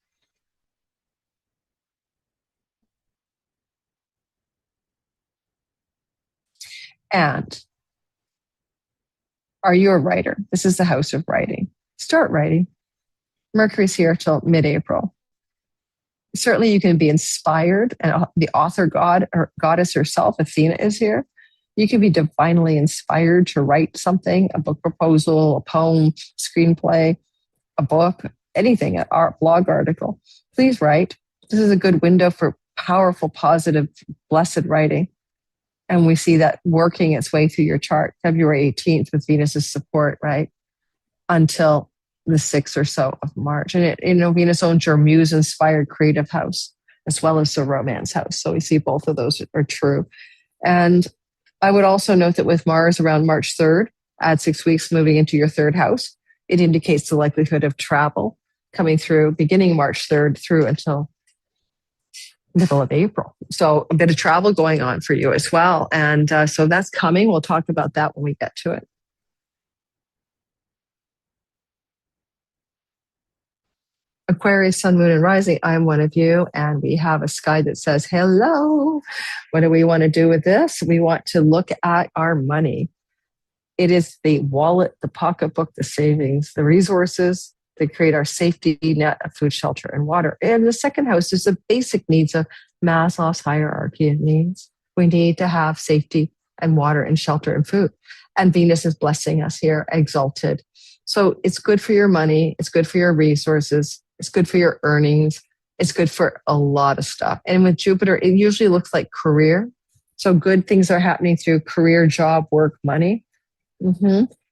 Speaker 1: And are you a writer? This is the house of writing. Start writing. Mercury's here till mid-April. Certainly you can be inspired, and the author god or goddess herself, Athena, is here. You can be divinely inspired to write something, a book proposal, a poem, screenplay, a book, anything, an art blog article. Please write. This is a good window for powerful, positive, blessed writing. And we see that working its way through your chart, February 18th with Venus's support, right? Until the 6th or so of March. And Venus owns your muse-inspired creative house, as well as the romance house. So we see both of those are true. And I would also note that with Mars around March 3rd, add 6 weeks moving into your third house, it indicates the likelihood of travel coming through beginning March 3rd through until middle of April. So a bit of travel going on for you as well. And so that's coming. We'll talk about that when we get to it. Aquarius, Sun, Moon, and Rising, I'm one of you. And we have a sky that says, hello. What do we want to do with this? We want to look at our money. It is the wallet, the pocketbook, the savings, the resources that create our safety net of food, shelter, and water. And the second house is the basic needs of Maslow's hierarchy of needs. We need to have safety and water and shelter and food. And Venus is blessing us here, exalted. So it's good for your money. It's good for your resources. It's good for your earnings. It's good for a lot of stuff. And with Jupiter, it usually looks like career. So good things are happening through career, job, work, money.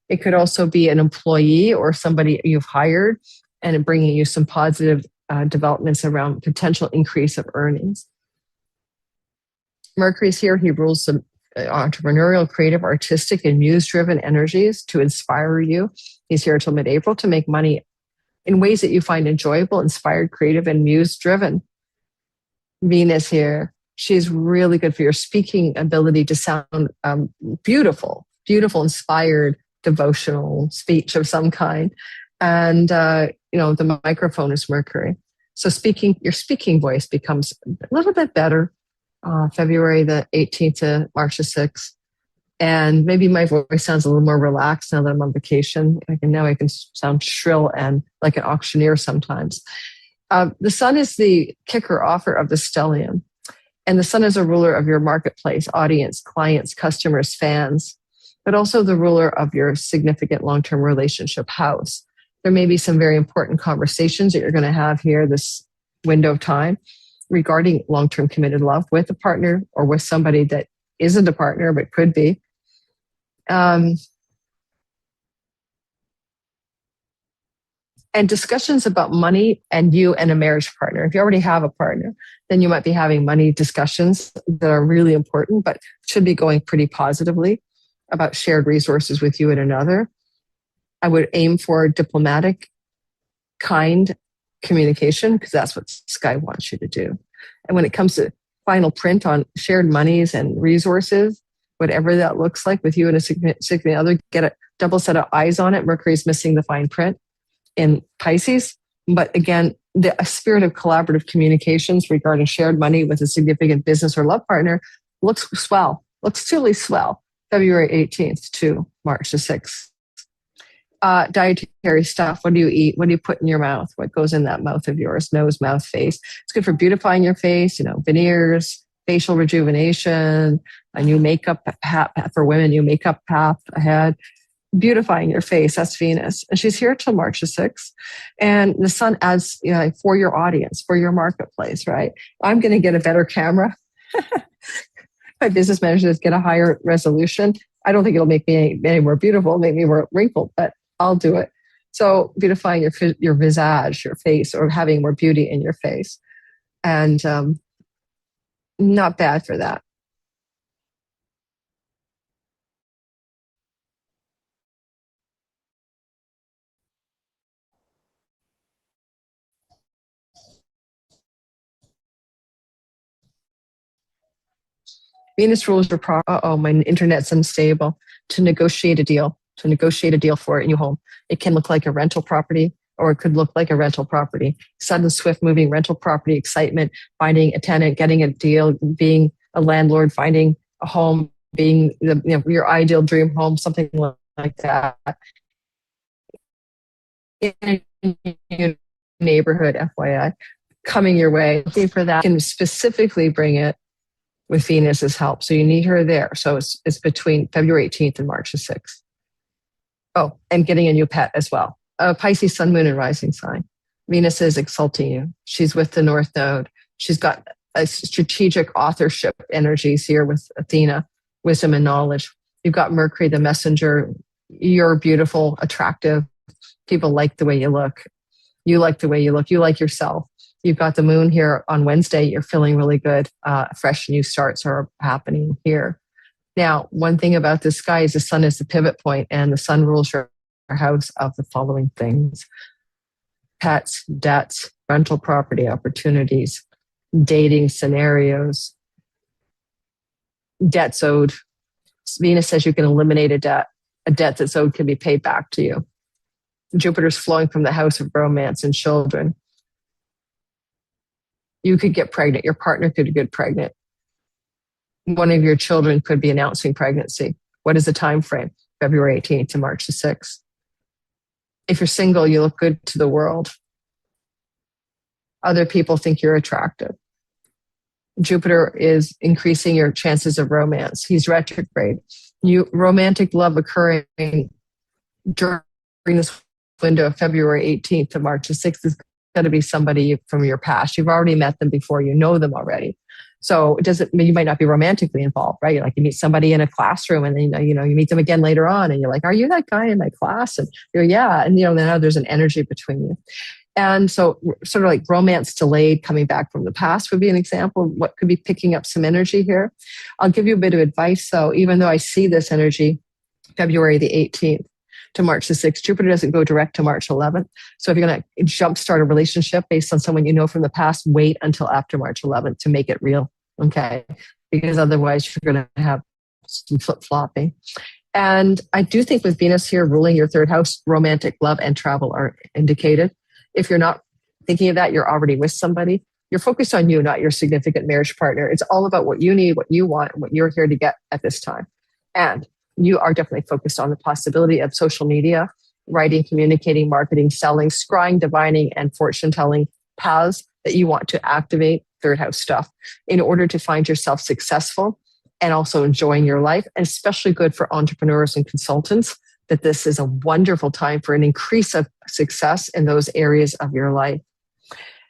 Speaker 1: It could also be an employee or somebody you've hired and bringing you some positive developments around potential increase of earnings. Mercury's here. He rules some entrepreneurial, creative, artistic, and muse-driven energies to inspire you. He's here until mid-April to make money in ways that you find enjoyable, inspired, creative, and muse-driven. Venus here. She's really good for your speaking ability to sound beautiful, inspired, devotional speech of some kind. And, the microphone is Mercury. So your speaking voice becomes a little bit better, February the 18th to March the 6th. And maybe my voice sounds a little more relaxed now that I'm on vacation. Now I can sound shrill and like an auctioneer sometimes. The sun is the kicker offer of the stellium. And the sun is a ruler of your marketplace, audience, clients, customers, fans, but also the ruler of your significant long-term relationship house. There may be some very important conversations that you're going to have here this window of time regarding long-term committed love with a partner or with somebody that isn't a partner but could be. And discussions about money and you and a marriage partner. If you already have a partner, then you might be having money discussions that are really important, but should be going pretty positively about shared resources with you and another. I would aim for diplomatic, kind communication, because that's what Sky wants you to do. And when it comes to final print on shared monies and resources, whatever that looks like with you and a significant other, get a double set of eyes on it. Mercury's missing the fine print in Pisces. But again, the spirit of collaborative communications regarding shared money with a significant business or love partner looks swell, looks truly swell, February 18th to March the 6th. Dietary stuff. What do you eat? What do you put in your mouth? What goes in that mouth of yours? Nose, mouth, face. It's good for beautifying your face, veneers, facial rejuvenation, a new makeup for women, new makeup path ahead. Beautifying your face, that's Venus. And she's here till March the 6th. And the sun adds for your audience, for your marketplace, right? I'm going to get a better camera. My business manager to get a higher resolution. I don't think it'll make me any more beautiful, make me more wrinkled, but I'll do it. So beautifying your visage, your face, or having more beauty in your face. And not bad for that. Venus rules your my internet's unstable. To negotiate a deal for a new home. It can look like a rental property, or it could look like a rental property. Sudden, swift moving rental property excitement, finding a tenant, getting a deal, being a landlord, finding a home, being your ideal dream home, something like that. In a neighborhood, FYI, coming your way. Looking for that, can specifically bring it with Venus's help. So you need her there. So it's between February 18th and March the 6th. Oh, and getting a new pet as well. Pisces, sun, moon, and rising sign. Venus is exalting you. She's with the North Node. She's got a strategic authorship energies here with Athena, wisdom and knowledge. You've got Mercury, the messenger. You're beautiful, attractive. People like the way you look. You like the way you look. You like yourself. You've got the moon here on Wednesday. You're feeling really good. Fresh new starts are happening here. Now, one thing about the sky is the sun is the pivot point, and the sun rules your house of the following things: pets, debts, rental property opportunities, dating scenarios, debts owed. Venus says you can eliminate a debt. A debt that's owed can be paid back to you. Jupiter's flowing from the house of romance and children. You could get pregnant. Your partner could get pregnant. One of your children could be announcing pregnancy. What is the time frame? February 18th to March the 6th. If you're single, you look good to the world. Other people think you're attractive. Jupiter is increasing your chances of romance. He's retrograde. Romantic love occurring during this window of February 18th to March the 6th is going to be somebody from your past. You've already met them before. You know them already. So it doesn't mean you might not be romantically involved, right? Like you meet somebody in a classroom and then, you meet them again later on and you're like, are you that guy in my class? And you're, yeah. And, now there's an energy between you. And so sort of like romance delayed coming back from the past would be an example of what could be picking up some energy here. I'll give you a bit of advice. So even though I see this energy February the 18th to March the 6th, Jupiter doesn't go direct to March 11th. So if you're going to jumpstart a relationship based on someone you know from the past, wait until after March 11th to make it real. Okay. Because otherwise you're going to have some flip-flopping. And I do think with Venus here ruling your third house, romantic love and travel are indicated. If you're not thinking of that, you're already with somebody. You're focused on you, not your significant marriage partner. It's all about what you need, what you want, and what you're here to get at this time. And you are definitely focused on the possibility of social media, writing, communicating, marketing, selling, scrying, divining, and fortune telling paths that you want to activate, third house stuff, in order to find yourself successful and also enjoying your life, and especially good for entrepreneurs and consultants, that this is a wonderful time for an increase of success in those areas of your life.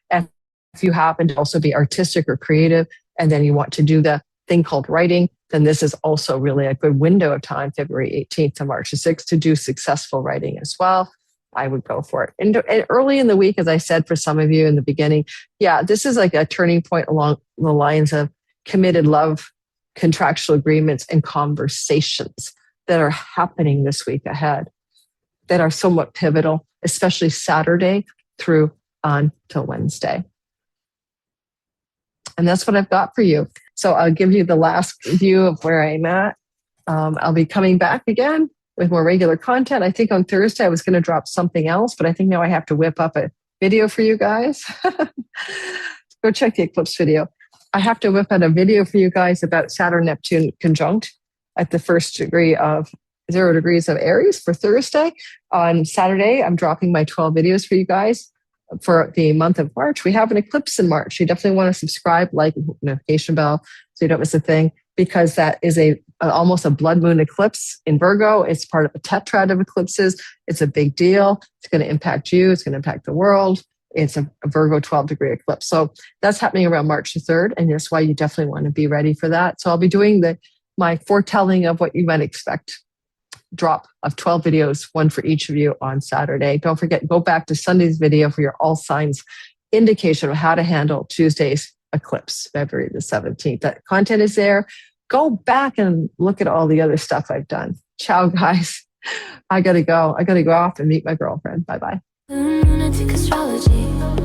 Speaker 1: And if you happen to also be artistic or creative, and then you want to do the thing called writing, then this is also really a good window of time, February 18th to March 6th, to do successful writing as well. I would go for it. And early in the week, as I said, for some of you in the beginning, yeah, this is like a turning point along the lines of committed love, contractual agreements, and conversations that are happening this week ahead that are somewhat pivotal, especially Saturday through on till Wednesday. And that's what I've got for you. So I'll give you the last view of where I'm at. I'll be coming back again with more regular content. I think on Thursday I was going to drop something else, but I think now I have to whip up a video for you guys. Go check the eclipse video. I have to whip out a video for you guys about Saturn Neptune conjunct at the first degree of 0 degrees of Aries for Thursday. On Saturday, I'm dropping my 12 videos for you guys for the month of March. We have an eclipse in March. You definitely want to subscribe, like, notification bell so you don't miss a thing, because that is almost a blood moon eclipse in Virgo. It's part of a tetrad of eclipses. It's a big deal. It's going to impact you. It's going to impact the world. It's a Virgo 12 degree eclipse. So that's happening around March the 3rd. And that's why you definitely want to be ready for that. So I'll be doing my foretelling of what you might expect drop of 12 videos, one for each of you on Saturday. Don't forget, go back to Sunday's video for your all signs indication of how to handle Tuesday's eclipse, February the 17th. That content is there. Go back and look at all the other stuff I've done. Ciao, guys. I got to go. I got to go off and meet my girlfriend. Bye-bye.
Speaker 2: Lunatic astrology.